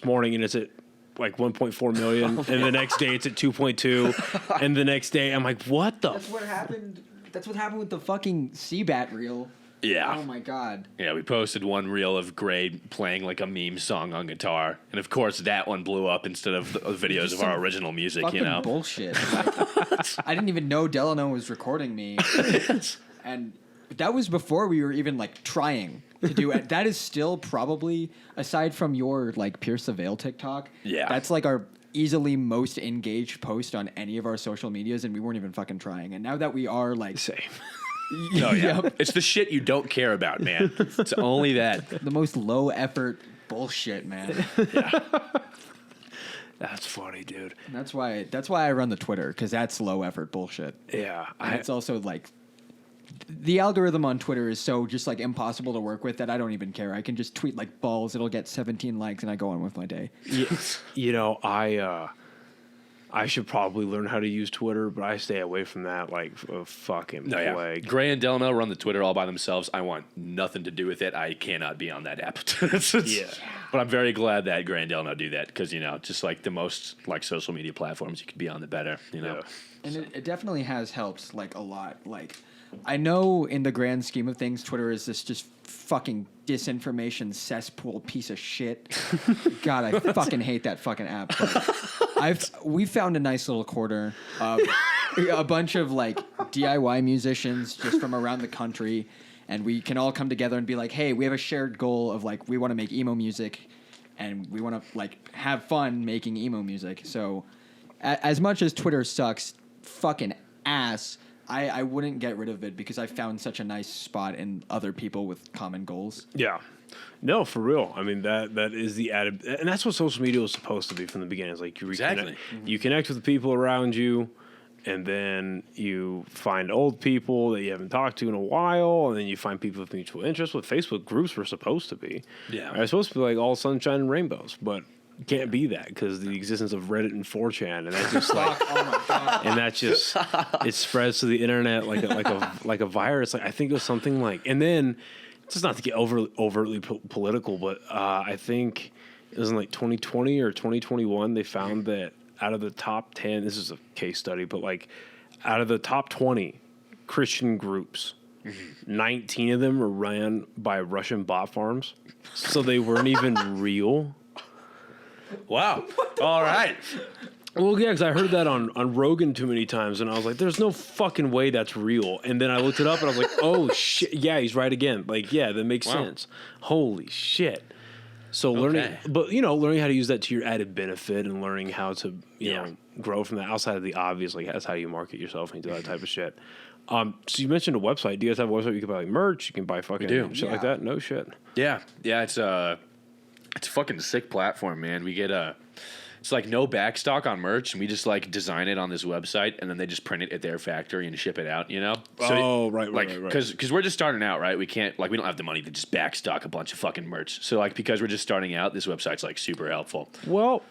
Speaker 1: morning and it's at 1.4 million, and the next day it's at 2.2, and the next day I'm like, what the?
Speaker 3: That's what happened. That's what happened with the fucking Seabat reel.
Speaker 2: Yeah.
Speaker 3: Oh my God.
Speaker 2: Yeah, we posted one reel of Gray playing a meme song on guitar, and of course that one blew up instead of the videos of our original music.
Speaker 3: Fucking
Speaker 2: You know,
Speaker 3: bullshit. I didn't even know Delano was recording me, and that was before we were even trying to do it. That is still probably, aside from your Pierce the Veil TikTok.
Speaker 2: Yeah.
Speaker 3: That's our easily most engaged post on any of our social medias, and we weren't even fucking trying. And now that we are
Speaker 1: Same.
Speaker 2: oh yeah,
Speaker 3: Yep.
Speaker 2: it's the shit you don't care about, man. It's only that.
Speaker 3: the most low effort bullshit, man.
Speaker 1: That's funny, dude.
Speaker 3: And that's why I run the Twitter, because that's low effort bullshit.
Speaker 1: Yeah,
Speaker 3: And it's also the algorithm on Twitter is so just like impossible to work with that I don't even care. I can just tweet like balls. It'll get 17 likes and I go on with my day.
Speaker 1: You know, I should probably learn how to use Twitter, but I stay away from that like a fucking plague.
Speaker 2: Gray and Delano run the Twitter all by themselves. I want nothing to do with it. I cannot be on that app. But I'm very glad that Gray and Delano do that because, you know, just like the most like social media platforms you could be on, the better, you know.
Speaker 1: Yeah.
Speaker 3: And it definitely has helped like a lot. Like I know in the grand scheme of things, Twitter is this just fucking disinformation cesspool piece of shit. God, I fucking hate that fucking app. We found a nice little corner of a bunch of like DIY musicians just from around the country, and we can all come together and be like, hey, we have a shared goal of like we want to make emo music, and we want to like have fun making emo music. So as much as Twitter sucks fucking ass, I wouldn't get rid of it because I found such a nice spot in other people with common goals.
Speaker 1: Yeah. No, for real. I mean, that is the added, and that's what social media was supposed to be from the beginning. It's like you connect with the people around you, and then you find old people that you haven't talked to in a while, and then you find people with mutual interests. What Facebook groups were supposed to be. Yeah. They're supposed to be like all sunshine and rainbows, but it can't be that because the existence of Reddit and 4chan, and that's just like, oh my God. And that just, it spreads to the internet like a virus. Like I think it was something like, and then, just not to get overtly political, but I think it was in like 2020 or 2021, they found that out of the top 10, this is a case study, but like out of the top 20 Christian groups, 19 of them were ran by Russian bot farms. So they weren't even real.
Speaker 2: Wow. All right.
Speaker 1: Well, yeah, because I heard that on Rogan too many times, and I was like, there's no fucking way that's real. And then I looked it up, and I was like, oh, shit. Yeah, he's right again. Like, yeah, that makes sense. Holy shit. So learning how to use that to your added benefit and learning how to, you know, grow from that outside of the obvious, like that's how you market yourself and do that type of shit. So you mentioned a website. Do you guys have a website? You can buy like merch. You can buy fucking shit like that. No shit.
Speaker 2: Yeah. Yeah. It's a fucking sick platform, man. We get it's like no backstock on merch, and we just like design it on this website, and then they just print it at their factory and ship it out, you know? So,
Speaker 1: right.
Speaker 2: Because we're just starting out, right? We don't have the money to just backstock a bunch of fucking merch. So like, because we're just starting out, this website's like super helpful.
Speaker 1: Well,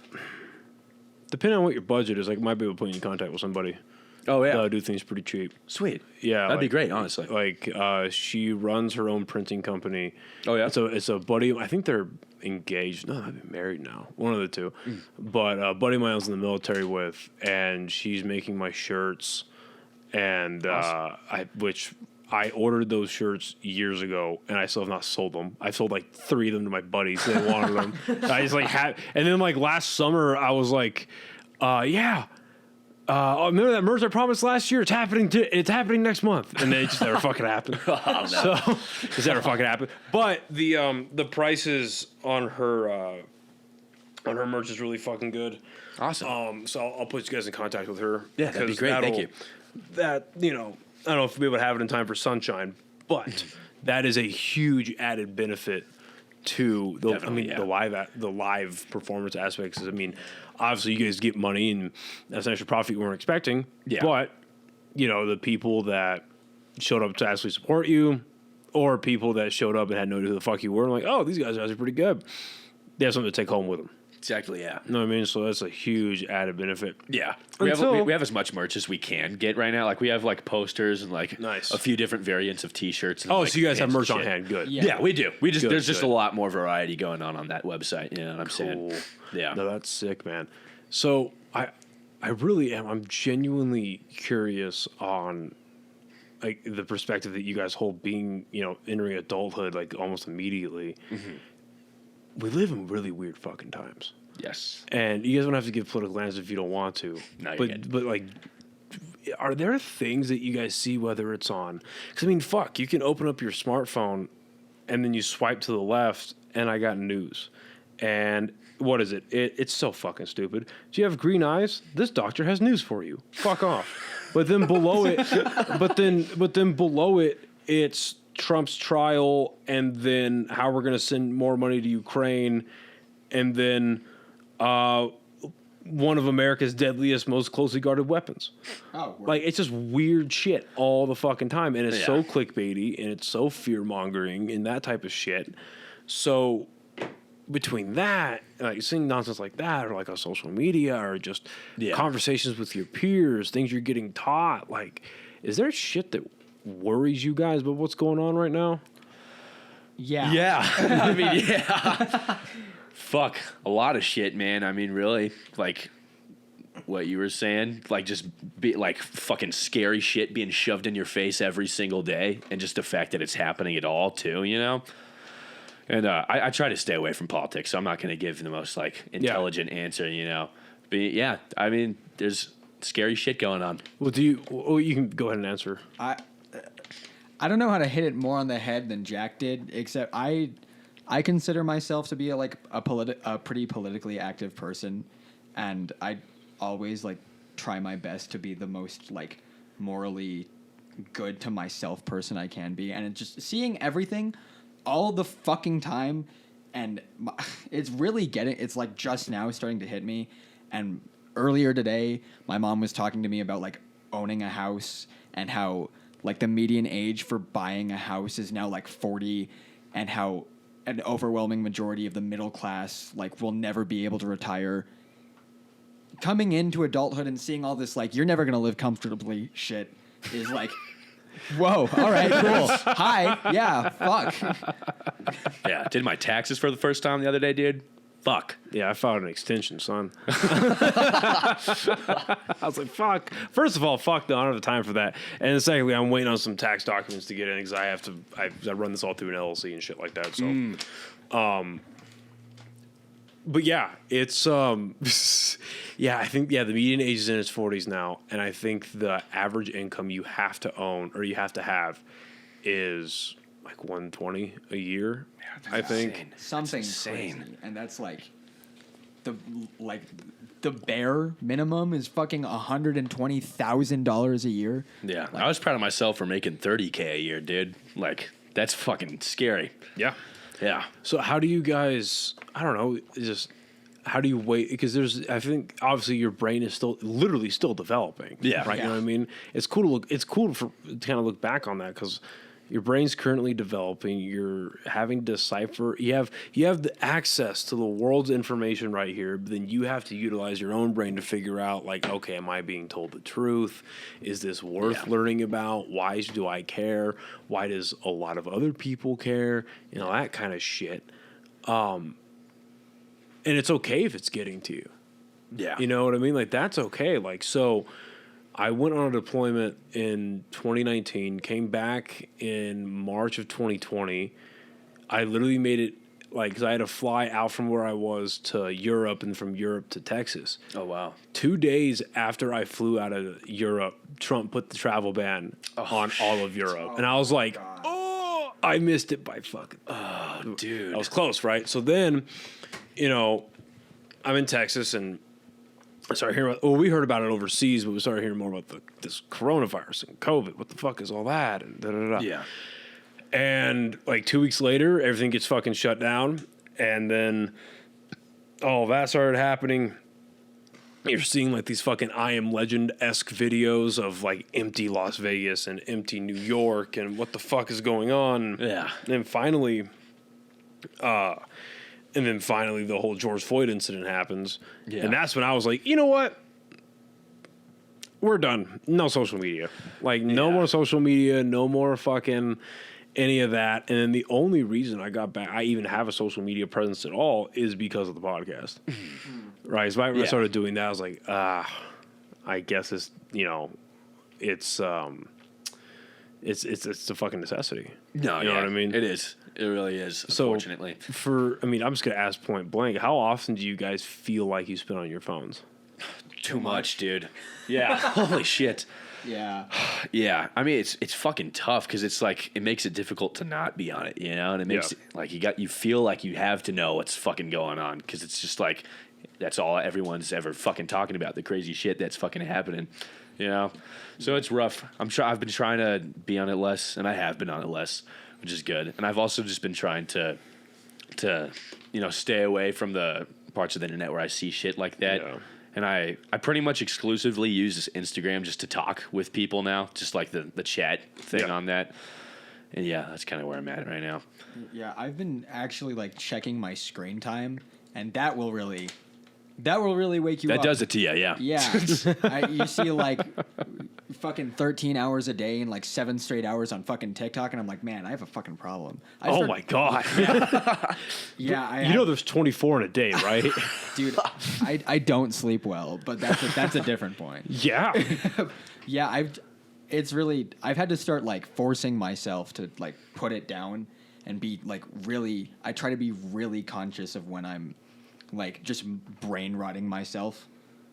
Speaker 1: depending on what your budget is, like might be able to put you in contact with somebody.
Speaker 2: Oh yeah,
Speaker 1: that'll do things pretty cheap.
Speaker 2: Sweet.
Speaker 1: Yeah,
Speaker 2: that'd be great. Honestly,
Speaker 1: like she runs her own printing company.
Speaker 2: Oh yeah,
Speaker 1: it's a buddy. I think they're engaged. No, they've been married now. One of the two. But a buddy of mine I was in the military with, and she's making my shirts, and awesome. I ordered those shirts years ago, and I still have not sold them. I've sold like 3 of them to my buddies that wanted them. I just like had, and then like last summer I was like, yeah. Remember that merch I promised last year? It's happening next month, and then it just never fucking happened. Oh, no. So it's never fucking happened. But the prices on her merch is really fucking good.
Speaker 2: Awesome.
Speaker 1: So I'll put you guys in contact with her.
Speaker 2: Yeah, that'd be great. Thank you.
Speaker 1: That I don't know if we'll be able to have it in time for Sunshine, but that is a huge added benefit to the live performance aspects. I mean, obviously you guys get money and that's an extra profit you weren't expecting. Yeah. But the people that showed up to actually support you, or people that showed up and had no idea who the fuck you were, and like, oh, these guys are pretty good. They have something to take home with them.
Speaker 2: Exactly. Yeah.
Speaker 1: You know what I mean? So that's a huge added benefit.
Speaker 2: Yeah. We have as much merch as we can get right now. Like we have like posters and like a few different variants of T-shirts. And,
Speaker 1: so you guys have merch on hand. Good.
Speaker 2: Yeah, we do. There's just a lot more variety going on that website. You know what I'm saying? Yeah.
Speaker 1: No, that's sick, man. So I really am. I'm genuinely curious on like the perspective that you guys hold being, entering adulthood like almost immediately. Mm-hmm. We live in really weird fucking times.
Speaker 2: Yes.
Speaker 1: And you guys don't have to give political answers if you don't want to.
Speaker 2: No,
Speaker 1: but like, are there things that you guys see, whether it's on, because I mean, fuck, you can open up your smartphone and then you swipe to the left and I got news. And what is it? It's so fucking stupid. Do you have green eyes? This doctor has news for you. Fuck off. But then below it, but then below it, it's Trump's trial, and then how we're going to send more money to Ukraine, and then one of America's deadliest, most closely guarded weapons.
Speaker 3: Oh,
Speaker 1: Like, it's just weird shit all the fucking time. And it's
Speaker 2: Yeah.
Speaker 1: so clickbaity and it's so fear mongering and that type of shit. So between that, like seeing nonsense like that, or like on social media, or just conversations with your peers, things you're getting taught, like, is there shit that worries you guys about what's going on right now?
Speaker 3: Yeah.
Speaker 2: Yeah. I mean, yeah. Fuck. A lot of shit, man. I mean, really. Like what you were saying. Like just be like fucking scary shit being shoved in your face every single day. And just the fact that it's happening at all too, you know? And I try to stay away from politics, so I'm not going to give the most like intelligent answer, you know? But yeah, I mean, there's scary shit going on.
Speaker 1: Well, you can go ahead and answer.
Speaker 3: I don't know how to hit it more on the head than Jack did, except I consider myself to be a pretty politically active person, and I always like try my best to be the most like morally good to myself person I can be, and just seeing everything all the fucking time, and it's really it's like just now starting to hit me. And earlier today, my mom was talking to me about like owning a house and how like the median age for buying a house is now like 40, and how an overwhelming majority of the middle class like will never be able to retire. Coming into adulthood and seeing all this like you're never gonna live comfortably shit is like, whoa, all right, cool. Hi, yeah, fuck.
Speaker 2: Yeah. Did my taxes for the first time the other day, dude. Fuck.
Speaker 1: Yeah, I filed an extension, son. I was like, fuck. First of all, fuck, no, I don't have the time for that. And secondly, I'm waiting on some tax documents to get in because I run this all through an LLC and shit like that. So, but yeah, it's, yeah, I think, the median age is in its 40s now. And I think the average income you have to own or you have to have is like 120 a year, I think.
Speaker 2: Insane.
Speaker 3: Something
Speaker 2: insane.
Speaker 3: crazy. And that's like the bare minimum is fucking $120,000 a year.
Speaker 2: Yeah. I was proud of myself for making $30K a year, dude. Like, that's fucking scary.
Speaker 1: Yeah.
Speaker 2: Yeah.
Speaker 1: So how do you guys, I don't know, how do you wait? Because I think obviously your brain is literally still developing.
Speaker 2: Yeah.
Speaker 1: Right.
Speaker 3: Yeah.
Speaker 1: You know what I mean? It's cool to kind of look back on that because your brain's currently developing. You're having to decipher. You have the access to the world's information right here, but then you have to utilize your own brain to figure out, like, okay, am I being told the truth? Is this worth learning about? Why do I care? Why does a lot of other people care? You know, that kind of shit. And it's okay if it's getting to you.
Speaker 2: Yeah.
Speaker 1: You know what I mean? Like, that's okay. Like, so I went on a deployment in 2019, came back in March of 2020. I literally made it, like, because I had to fly out from where I was to Europe and from Europe to Texas.
Speaker 2: Oh, wow.
Speaker 1: 2 days after I flew out of Europe, Trump put the travel ban on all of Europe. And I was like, oh, I missed it by fucking.
Speaker 2: Oh, dude.
Speaker 1: I was close, right? So then, you know, I'm in Texas and I started hearing about, we heard about it overseas, but we started hearing more about this coronavirus and COVID. What the fuck is all that? And da-da-da.
Speaker 2: Yeah.
Speaker 1: And like 2 weeks later, everything gets fucking shut down. And then all that started happening. You're seeing like these fucking I Am Legend-esque videos of like empty Las Vegas and empty New York and what the fuck is going on.
Speaker 2: Yeah.
Speaker 1: And finally, the whole George Floyd incident happens.
Speaker 2: Yeah.
Speaker 1: And that's when I was like, you know what? We're done. No social media. Like, no more social media, no more fucking any of that. And then the only reason I got back, I even have a social media presence at all, is because of the podcast. Right? So I started doing that. I was like, I guess it's, you know, it's a fucking necessity.
Speaker 2: No,
Speaker 1: you know what I mean?
Speaker 2: It is. It really is, unfortunately.
Speaker 1: I'm just going to ask point blank, how often do you guys feel like you spend on your phones?
Speaker 2: Too much, dude. Yeah. Holy shit.
Speaker 3: Yeah.
Speaker 2: Yeah. I mean, it's fucking tough because it's like, it makes it difficult to not be on it, you know? And it makes it like you feel like you have to know what's fucking going on because it's just like, that's all everyone's ever fucking talking about, the crazy shit that's fucking happening, you know? So it's rough. I've been trying to be on it less, and I have been on it less, which is good. And I've also just been trying to you know, stay away from the parts of the internet where I see shit like that.
Speaker 1: Yeah.
Speaker 2: And I pretty much exclusively use this Instagram just to talk with people now, just like the chat thing on that. And yeah, that's kind of where I'm at right now.
Speaker 3: Yeah, I've been actually like checking my screen time, and that will really wake you up.
Speaker 2: That does it to you, yeah.
Speaker 3: Yeah. You see like fucking 13 hours a day and like 7 straight hours on fucking TikTok, and I'm like, man, I have a fucking problem.
Speaker 1: My God.
Speaker 3: Yeah.
Speaker 1: There's 24 in a day, right?
Speaker 3: Dude, I don't sleep well, but that's a different point.
Speaker 1: Yeah.
Speaker 3: Yeah, I've had to start like forcing myself to like put it down and be like I try to be really conscious of when I'm like just brain rotting myself.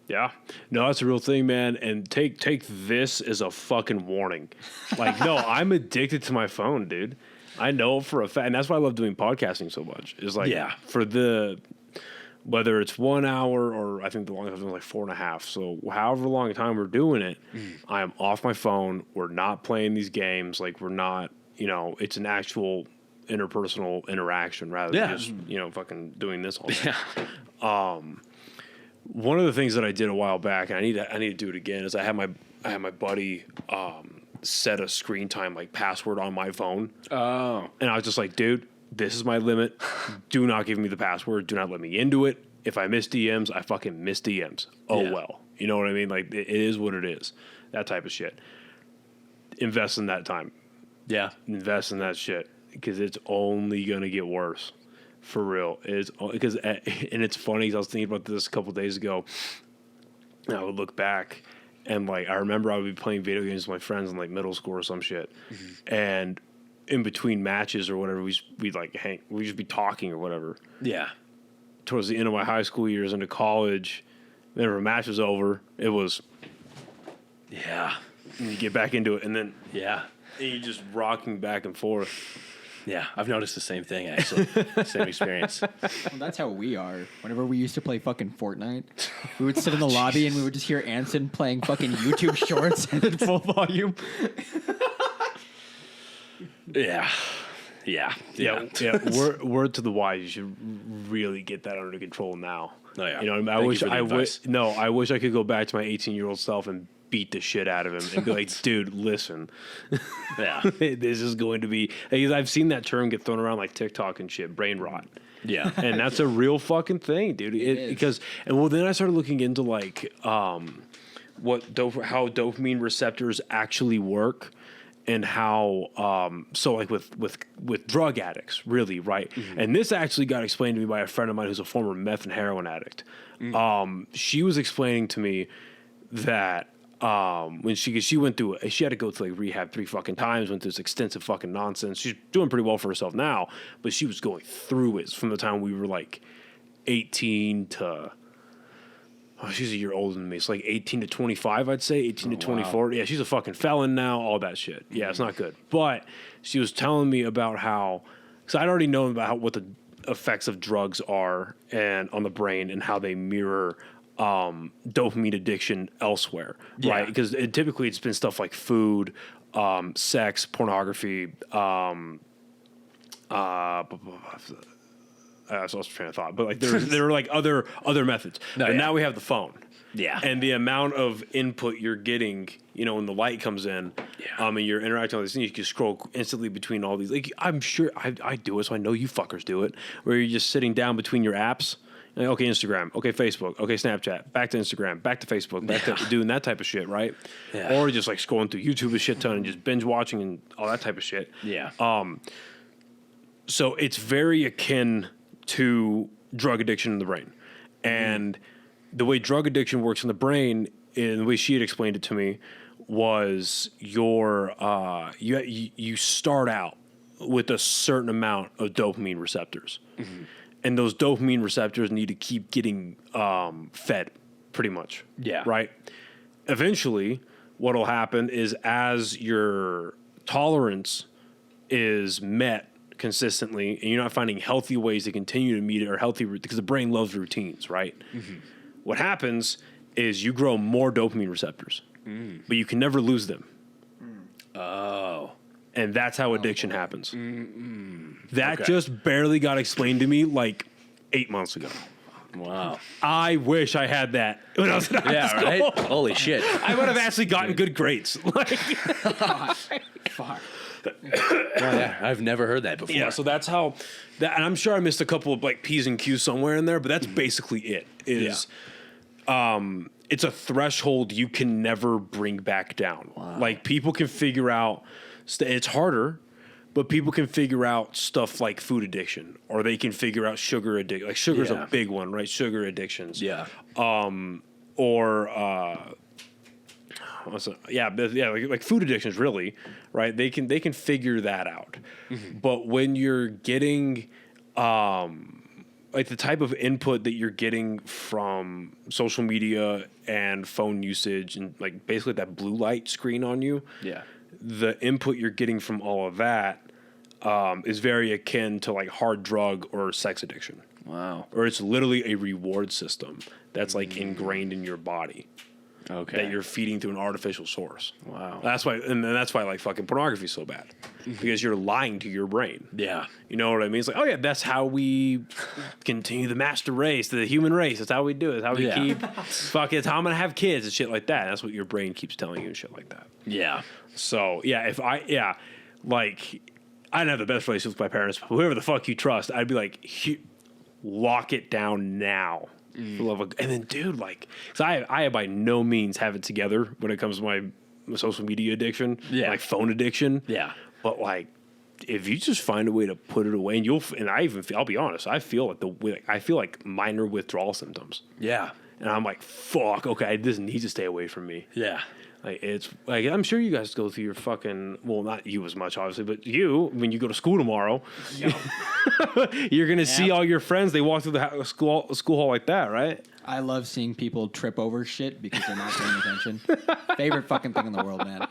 Speaker 1: Yeah. No, that's a real thing, man. And take this as a fucking warning. Like, no, I'm addicted to my phone, dude. I know for a fact, and that's why I love doing podcasting so much. Is like, for whether it's 1 hour or I think the longest was like 4.5. So however long time we're doing it, I am off my phone. We're not playing these games. Like we're not, it's an actual interpersonal interaction rather than just, fucking doing this all day. One of the things that I did a while back, and I need to do it again, is I had my buddy set a screen time like password on my phone. Oh. And I was just like, dude, this is my limit. Do not give me the password. Do not let me into it. If I miss DMs, I fucking miss DMs. Oh, well. You know what I mean? Like, it is what it is. That type of shit. Invest in that time. Yeah. Invest in that shit. Because it's only going to get worse. For real. And it's funny, 'cause I was thinking about this a couple days ago. And I would look back, and, like, I remember I would be playing video games with my friends in, like, middle school or some shit. Mm-hmm. And in between matches or whatever, we'd like hang. We'd just be talking or whatever. Yeah. Towards the end of my high school years into college, whenever a match was over, it was. Yeah. And you get back into it, and then and you're just rocking back and forth.
Speaker 2: Yeah, I've noticed the same thing actually. Same experience.
Speaker 3: Well, that's how we are. Whenever we used to play fucking Fortnite, we would sit in the lobby and we would just hear Anson playing fucking YouTube Shorts at full volume.
Speaker 2: Yeah.
Speaker 1: Word to the wise. You should really get that under control now.
Speaker 2: Oh yeah.
Speaker 1: I wish I could go back to my 18-year-old self and beat the shit out of him and be like, dude, listen. Yeah. This is going to be. I've seen that term get thrown around like TikTok and shit, brain rot. Yeah. And that's a real fucking thing, dude. Then I started looking into like how dopamine receptors actually work. And how, so like with drug addicts, really, right? Mm-hmm. And this actually got explained to me by a friend of mine who's a former meth and heroin addict. Mm-hmm. She was explaining to me that when she went through, she had to go to like rehab 3 fucking times, went through this extensive fucking nonsense. She's doing pretty well for herself now, but she was going through it from the time we were like 18 to. Oh, she's a year older than me. It's like 18 to 25, I'd say. 18 to 24. Wow. Yeah, she's a fucking felon now, all that shit. Yeah, it's not good. But she was telling me about how... Because I'd already known about what the effects of drugs are and on the brain and how they mirror dopamine addiction elsewhere, right? Because typically it's been stuff like food, sex, pornography, I was lost train of thought, but like there were like other methods. But now we have the phone. Yeah. And the amount of input you're getting, when the light comes in, and you're interacting with these things, you can scroll instantly between all these. Like, I'm sure I do it, so I know you fuckers do it, where you're just sitting down between your apps. Like, okay, Instagram, okay, Facebook, okay, Snapchat, back to Instagram, back to Facebook, back to doing that type of shit, right? Yeah. Or just like scrolling through YouTube a shit ton and just binge watching and all that type of shit. Yeah. So it's very akin to drug addiction in the brain. And the way drug addiction works in the brain, and the way she had explained it to me, was you start out with a certain amount of dopamine receptors. Mm-hmm. And those dopamine receptors need to keep getting fed, pretty much. Yeah. Right? Eventually, what will happen is as your tolerance is met consistently, and you're not finding healthy ways to continue to meet it, or healthy, because the brain loves routines, right? Mm-hmm. What happens is you grow more dopamine receptors, but you can never lose them. Oh. And that's how addiction happens. That just barely got explained to me like 8 months ago.
Speaker 2: Wow.
Speaker 1: I wish I had that when I was in high school.
Speaker 2: Right? Holy shit.
Speaker 1: I would have actually gotten good grades. Like,
Speaker 3: Fuck.
Speaker 2: Yeah, I've never heard that before.
Speaker 1: yeah, so that's how. And I'm sure I missed a couple of like P's and Q's somewhere in there, but that's basically it. It's a threshold you can never bring back down.
Speaker 2: Wow.
Speaker 1: Like people can figure out. It's harder. But people can figure out stuff like food addiction, or they can figure out sugar addiction. Like sugar's a big one, right? Sugar addictions.
Speaker 2: Yeah.
Speaker 1: Like food addictions, really, right? They can figure that out. But when you're getting like the type of input that you're getting from social media and phone usage, and like basically that blue light screen on you, the input you're getting from all of that is very akin to like hard drug or sex addiction.
Speaker 2: Wow.
Speaker 1: Or it's literally a reward system that's like ingrained in your body.
Speaker 2: Okay.
Speaker 1: That you're feeding through an artificial source.
Speaker 2: Wow.
Speaker 1: That's why like fucking pornography is so bad. Because you're lying to your brain.
Speaker 2: Yeah.
Speaker 1: You know what I mean? It's like, oh yeah, that's how we continue the master race, the human race. That's how we do it. That's how we keep fucking, it's how I'm gonna have kids and shit like that. That's what your brain keeps telling you and shit like that.
Speaker 2: Yeah.
Speaker 1: So yeah, like I didn't have the best relationship with my parents, but whoever the fuck you trust, I'd be like, lock it down now. And then, dude, like, cause I by no means have it together when it comes to my social media addiction, like phone addiction.
Speaker 2: Yeah.
Speaker 1: But like, if you just find a way to put it away, and I'll be honest, I feel like minor withdrawal symptoms.
Speaker 2: Yeah.
Speaker 1: And I'm like, fuck, okay, I just need to stay away from me.
Speaker 2: Yeah.
Speaker 1: Like it's like I'm sure you guys go through your fucking, well, not you as much obviously, but you, when you go to school tomorrow, you're gonna see all your friends. They walk through the school hall like that, right?
Speaker 3: I love seeing people trip over shit because they're not paying attention. Favorite fucking thing in the world, man.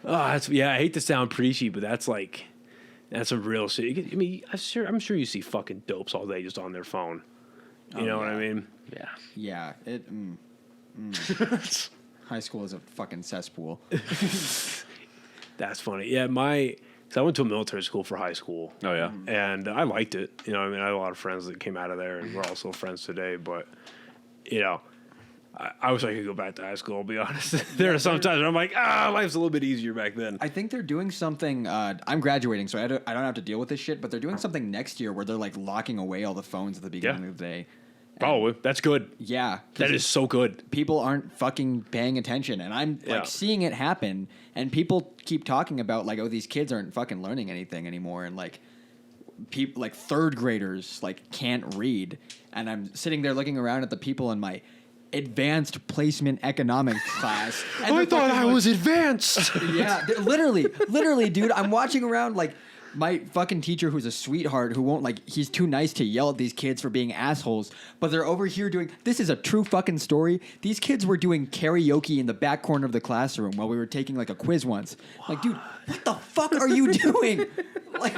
Speaker 1: Oh, I hate to sound preachy, but that's a real shit. I mean, I'm sure you see fucking dopes all day just on their phone. You know what I mean?
Speaker 2: Yeah.
Speaker 3: Yeah. High school is a fucking cesspool.
Speaker 1: That's funny. Yeah, so I went to a military school for high school.
Speaker 2: Oh yeah.
Speaker 1: And I liked it. You know, I mean, I had a lot of friends that came out of there, and we're also friends today. But you know, I wish I could go back to high school. I'll be honest. There are some times where I'm like, life's a little bit easier back then.
Speaker 3: I think they're doing something. I'm graduating, so I don't have to deal with this shit. But they're doing something next year where they're like locking away all the phones at the beginning of the day.
Speaker 1: Probably. That's good.
Speaker 3: Yeah.
Speaker 1: That is so good.
Speaker 3: People aren't fucking paying attention. And I'm like seeing it happen. And people keep talking about like, oh, these kids aren't fucking learning anything anymore. And like people like third graders like can't read. And I'm sitting there looking around at the people in my advanced placement economics class. And
Speaker 1: I thought I was advanced.
Speaker 3: Yeah. Literally, dude, I'm watching around like my fucking teacher, who's a sweetheart, who won't like, he's too nice to yell at these kids for being assholes, but they're over here doing, this is a true fucking story. These kids were doing karaoke in the back corner of the classroom while we were taking like a quiz once. Like, dude, what the fuck are you doing? Like,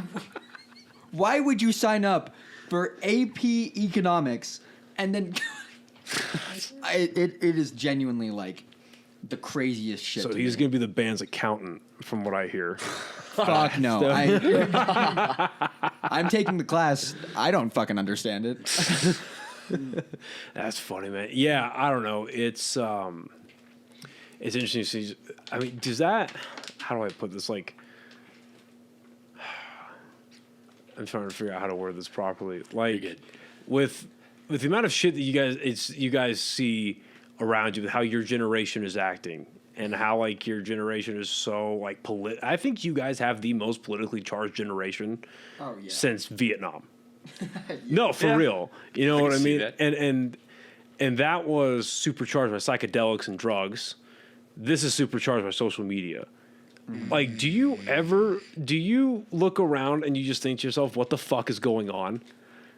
Speaker 3: why would you sign up for AP economics and then it is genuinely like the craziest shit.
Speaker 1: So he's going to be the band's accountant, from what I hear.
Speaker 3: Fuck no. I'm taking the class. I don't fucking understand it.
Speaker 1: That's funny, man. Yeah, I don't know. It's interesting to see. I mean, does that, how do I put this? Like, I'm trying to figure out how to word this properly. Like, with the amount of shit that you guys see around you, with how your generation is acting, and how like your generation is so like I think you guys have the most politically charged generation since Vietnam. No, for real. You know what I mean? And that was supercharged by psychedelics and drugs. This is supercharged by social media. Like, do you look around and you just think to yourself, what the fuck is going on?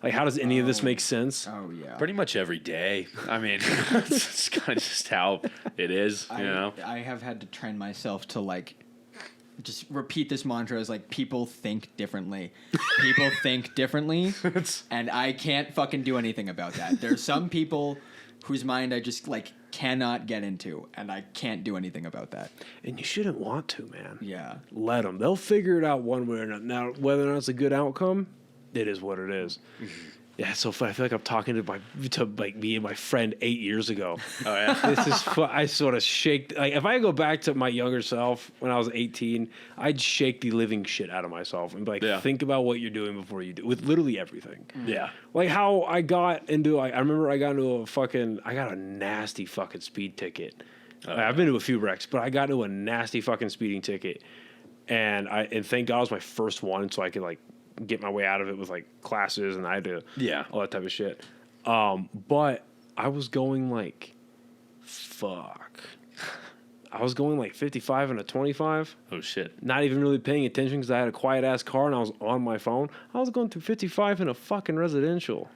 Speaker 1: Like, how does any of this make sense?
Speaker 3: Oh, yeah.
Speaker 2: Pretty much every day. I mean, it's kind of just how it is, you know?
Speaker 3: I have had to train myself to, like, just repeat this mantra as, like, people think differently. People think differently, and I can't fucking do anything about that. There's some people whose mind I just, like, cannot get into, and I can't do anything about that.
Speaker 1: And you shouldn't want to, man.
Speaker 3: Yeah.
Speaker 1: Let them. They'll figure it out one way or another. Now, whether or not it's a good outcome, it is what it is. Yeah, it's so funny. I feel like I'm talking to me and my friend 8 years ago.
Speaker 2: Oh yeah.
Speaker 1: This is I sort of shake. Like if I go back to my younger self when I was 18, I'd shake the living shit out of myself and be like,
Speaker 2: Yeah.
Speaker 1: think about what you're doing before you do with literally everything.
Speaker 2: Yeah.
Speaker 1: Like how I got into. I remember I got into I got a nasty fucking speed ticket. I've been to a few wrecks, but I got into a nasty fucking speeding ticket, and thank God it was my first one, so I could like get my way out of it with like classes, and I had to all that type of shit. But I was going like, I was going like 55 and a 25.
Speaker 2: Oh shit.
Speaker 1: Not even really paying attention because I had a quiet ass car and I was on my phone. I was going through 55 in a fucking residential.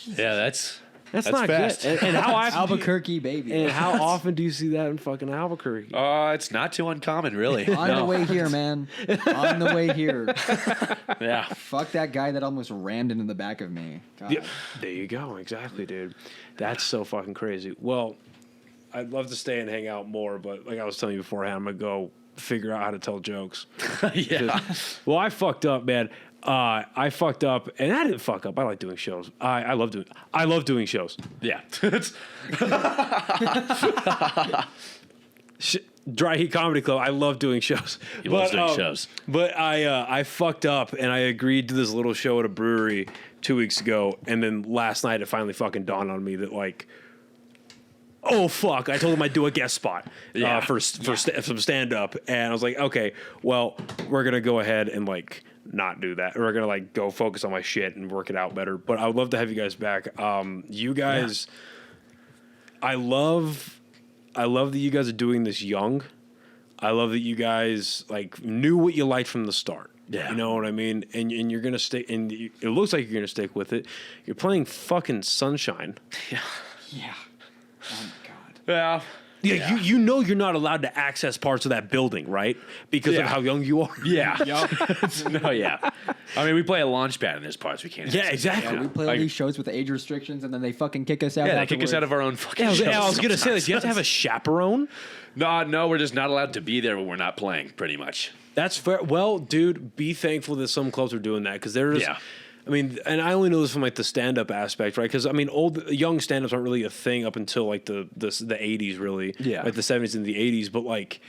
Speaker 2: Yeah, that's
Speaker 1: not
Speaker 2: fast.
Speaker 1: good. And how often
Speaker 3: Albuquerque, baby.
Speaker 1: and how often do you see that in fucking Albuquerque?
Speaker 2: It's not too uncommon, really.
Speaker 3: On the way here, man. On the way here.
Speaker 2: Yeah.
Speaker 3: Fuck that guy that almost rammed into the back of me. God.
Speaker 1: Yeah, there you go. Exactly, dude. That's so fucking crazy. Well, I'd love to stay and hang out more, but like I was telling you beforehand, I'm going to go figure out how to tell jokes.
Speaker 2: Yeah.
Speaker 1: Well, I fucked up, man. I fucked up, and I didn't fuck up. I like doing shows. I love doing shows.
Speaker 2: Yeah.
Speaker 1: Dry Heat Comedy Club. I love doing shows.
Speaker 2: He loves doing shows.
Speaker 1: But I fucked up, and I agreed to this little show at a brewery 2 weeks ago, and then last night it finally fucking dawned on me that like, oh fuck! I told him I'd do a guest spot for some stand up, and I was like, okay, well, we're gonna go ahead and like not do that. We're gonna like go focus on my shit and work it out better. But I would love to have you guys back. You guys, I love that you guys are doing this young. I love that you guys like knew what you liked from the start.
Speaker 2: Yeah.
Speaker 1: You know what I mean? And you're gonna stay. And it looks like you're gonna stick with it. You're playing fucking Sunshine.
Speaker 3: Yeah. Oh my God.
Speaker 2: Yeah.
Speaker 1: Yeah, you know you're not allowed to access parts of that building, right? Because of how young you are.
Speaker 2: Yeah. No, yeah. I mean, we play a launch pad in this parts. We can't.
Speaker 1: Yeah, exactly.
Speaker 3: Yeah, we play all these shows with age restrictions, and then they fucking kick us out.
Speaker 2: Yeah, they kick us out of our own fucking shows.
Speaker 1: I was gonna say, like, do you have to have a chaperone?
Speaker 2: No, we're just not allowed to be there when we're not playing, pretty much.
Speaker 1: That's fair. Well, dude, be thankful that some clubs are doing that because there's.
Speaker 2: Yeah.
Speaker 1: I mean, and I only know this from like the stand-up aspect, right? Because I mean, young stand-ups aren't really a thing up until like the 80s, really.
Speaker 2: Yeah.
Speaker 1: Like the 70s and the 80s, but like,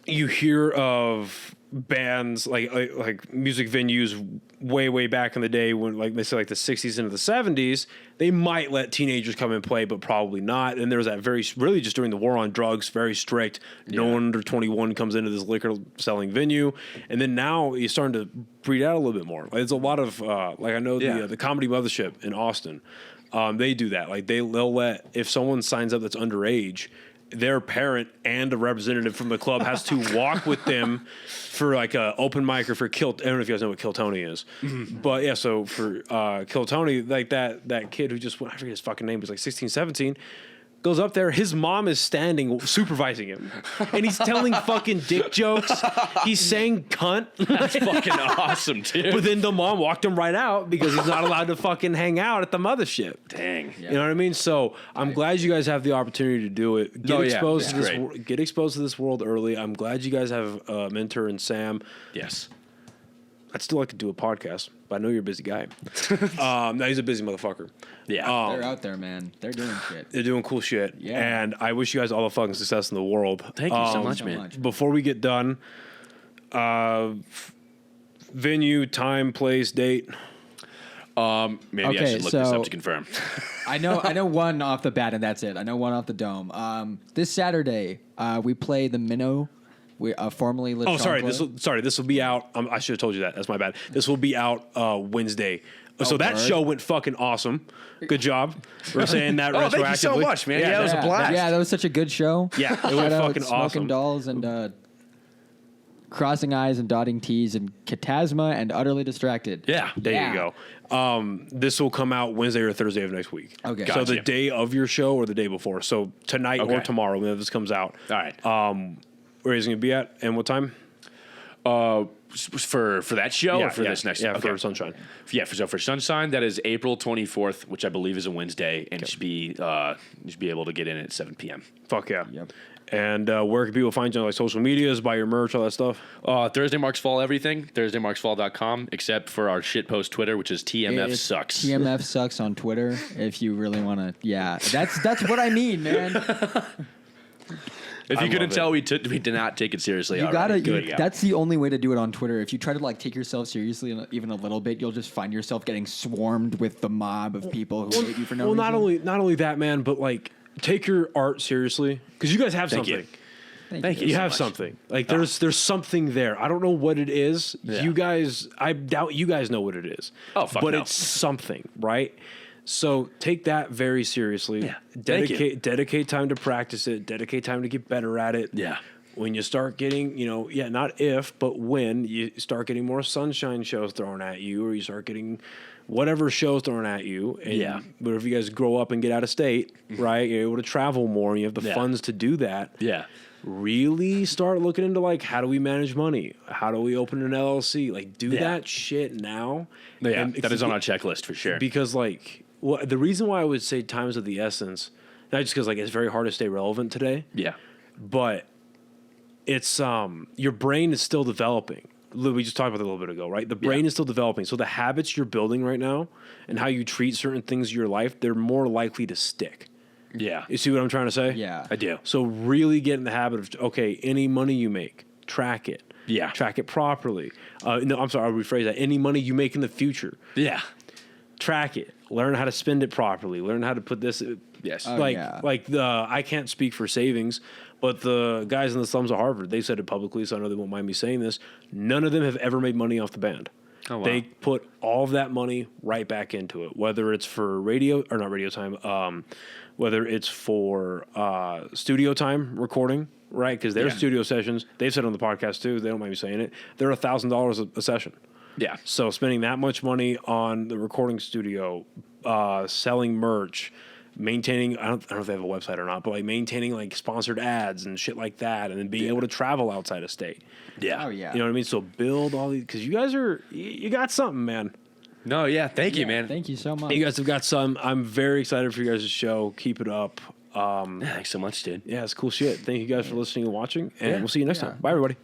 Speaker 1: you hear of bands like music venues way back in the day when like they say like the 60s into the 70s, they might let teenagers come and play, but probably not. And there was that really just during the war on drugs, very strict. No one under 21 comes into this liquor selling venue. And then now you're starting to breed out a little bit more. Like, there's a lot of like I know the Comedy Mothership in Austin, they do that. Like they'll let if someone signs up that's underage, their parent and a representative from the club has to walk with them for like a open mic or for I don't know if you guys know what Kill Tony is, but yeah. So for Kill Tony, like that kid who just I forget his fucking name, was like 16, 17. Goes up there, his mom is standing supervising him, and he's telling fucking dick jokes. He's saying cunt.
Speaker 2: That's fucking awesome, dude.
Speaker 1: But then the mom walked him right out because he's not allowed to fucking hang out at the mothership.
Speaker 2: Dang.
Speaker 1: You know what I mean? So I'm glad you guys have the opportunity to do it. Get exposed to this. Get exposed to this world early. I'm glad you guys have a mentor in Sam.
Speaker 2: Yes.
Speaker 1: I'd still like to do a podcast, but I know you're a busy guy. No, he's a busy motherfucker.
Speaker 2: Yeah.
Speaker 3: They're out there, man. They're doing shit.
Speaker 1: They're doing cool shit.
Speaker 3: Yeah.
Speaker 1: And I wish you guys all the fucking success in the world.
Speaker 2: Thank you so much, man.
Speaker 1: Before we get done, venue, time, place, date.
Speaker 2: Maybe I should look this up to confirm.
Speaker 3: I know one off the bat, and that's it. I know one off the dome. This Saturday, we play the Minnow. We formerly Le Chancla.
Speaker 1: This will be out. I should have told you that. That's my bad. This will be out Wednesday. So that show went fucking awesome. Good job. We're saying that retroactively.
Speaker 2: Thank you so much, man. Yeah, it was a blast.
Speaker 3: Yeah, that was such a good show.
Speaker 1: Yeah, it went fucking awesome.
Speaker 3: Smoking Dolls and Crossing Eyes and Dotting T's and Katasma and Utterly Distracted.
Speaker 2: Yeah.
Speaker 1: There you go. This will come out Wednesday or Thursday of next week.
Speaker 3: Okay.
Speaker 1: So the
Speaker 2: Gotcha.
Speaker 1: day of your show or the day before. So tonight or tomorrow when this comes out.
Speaker 2: All right.
Speaker 1: Where is it going to be at and what time?
Speaker 2: For that show or for this next?
Speaker 1: Yeah, for Sunshine.
Speaker 2: Yeah, for Sunshine, that is April 24th, which I believe is a Wednesday, and you should be able to get in at 7 p.m.
Speaker 1: Fuck yeah.
Speaker 3: Yep.
Speaker 1: And where can people find you on like social medias, buy your merch, all that stuff?
Speaker 2: Thursday Marks Fall everything, thursdaymarksfall.com, except for our shitpost Twitter, which is TMF Sucks.
Speaker 3: TMF Sucks on Twitter if you really want to. Yeah, that's what I mean, man.
Speaker 2: If you couldn't tell, we did not take it seriously.
Speaker 3: You
Speaker 2: already.
Speaker 3: gotta. That's the only way to do it on Twitter. If you try to like take yourself seriously even a little bit, you'll just find yourself getting swarmed with the mob of people who hate you for no reason.
Speaker 1: Not only that, man, but like take your art seriously because you guys have something.
Speaker 3: Thank you.
Speaker 1: You
Speaker 2: so
Speaker 1: have
Speaker 2: much.
Speaker 1: something. Like there's something there. I don't know what it is.
Speaker 2: Yeah.
Speaker 1: You guys, I doubt you guys know what it is.
Speaker 2: Oh, fuck
Speaker 1: but
Speaker 2: no.
Speaker 1: it's something, right? So take that very seriously.
Speaker 2: Yeah. Thank you.
Speaker 1: Dedicate time to practice it. Dedicate time to get better at it.
Speaker 2: Yeah.
Speaker 1: When you start getting, not if, but when you start getting more Sunshine shows thrown at you, or you start getting whatever shows thrown at you. And but if you guys grow up and get out of state, right, you're able to travel more and you have the funds to do that.
Speaker 2: Yeah.
Speaker 1: Really start looking into like, how do we manage money? How do we open an LLC? Like do that shit now.
Speaker 2: Yeah,
Speaker 1: And
Speaker 2: that is on our checklist for sure.
Speaker 1: Because like, the reason why I would say time is of the essence, not just because like it's very hard to stay relevant today.
Speaker 2: Yeah.
Speaker 1: But it's your brain is still developing. We just talked about that a little bit ago, right? The brain is still developing. So the habits you're building right now and how you treat certain things in your life, they're more likely to stick.
Speaker 2: Yeah.
Speaker 1: You see what I'm trying to say?
Speaker 3: Yeah.
Speaker 2: I do.
Speaker 1: So really get in the habit of, okay, any money you make, track it.
Speaker 2: Yeah.
Speaker 1: Track it properly. No, I'm sorry, I'll rephrase that. Any money you make in the future,
Speaker 2: Yeah.
Speaker 1: track it. Learn how to spend it properly. Learn how to put this.
Speaker 2: Yes.
Speaker 1: I can't speak for savings, but the guys in the slums of Harvard, they said it publicly, so I know they won't mind me saying this. None of them have ever made money off the band.
Speaker 2: Oh, wow.
Speaker 1: They put all of that money right back into it, whether it's for not radio time, whether it's for studio time recording, right? Because their studio sessions, they've said on the podcast too, they don't mind me saying it, they're $1,000 a session.
Speaker 2: Yeah.
Speaker 1: So spending that much money on the recording studio, selling merch, maintaining, I don't know if they have a website or not, but like maintaining like sponsored ads and shit like that, and then being able to travel outside of state.
Speaker 2: Yeah.
Speaker 3: Oh yeah.
Speaker 1: You know what I mean? So build all these, because you guys you got something, man.
Speaker 2: No, yeah. Thank you, man.
Speaker 3: Thank you so much.
Speaker 1: You guys have got some. I'm very excited for you guys' show. Keep it up.
Speaker 2: Thanks so much, dude.
Speaker 1: Yeah, it's cool shit. Thank you guys for listening and watching, and we'll see you next time. Bye, everybody.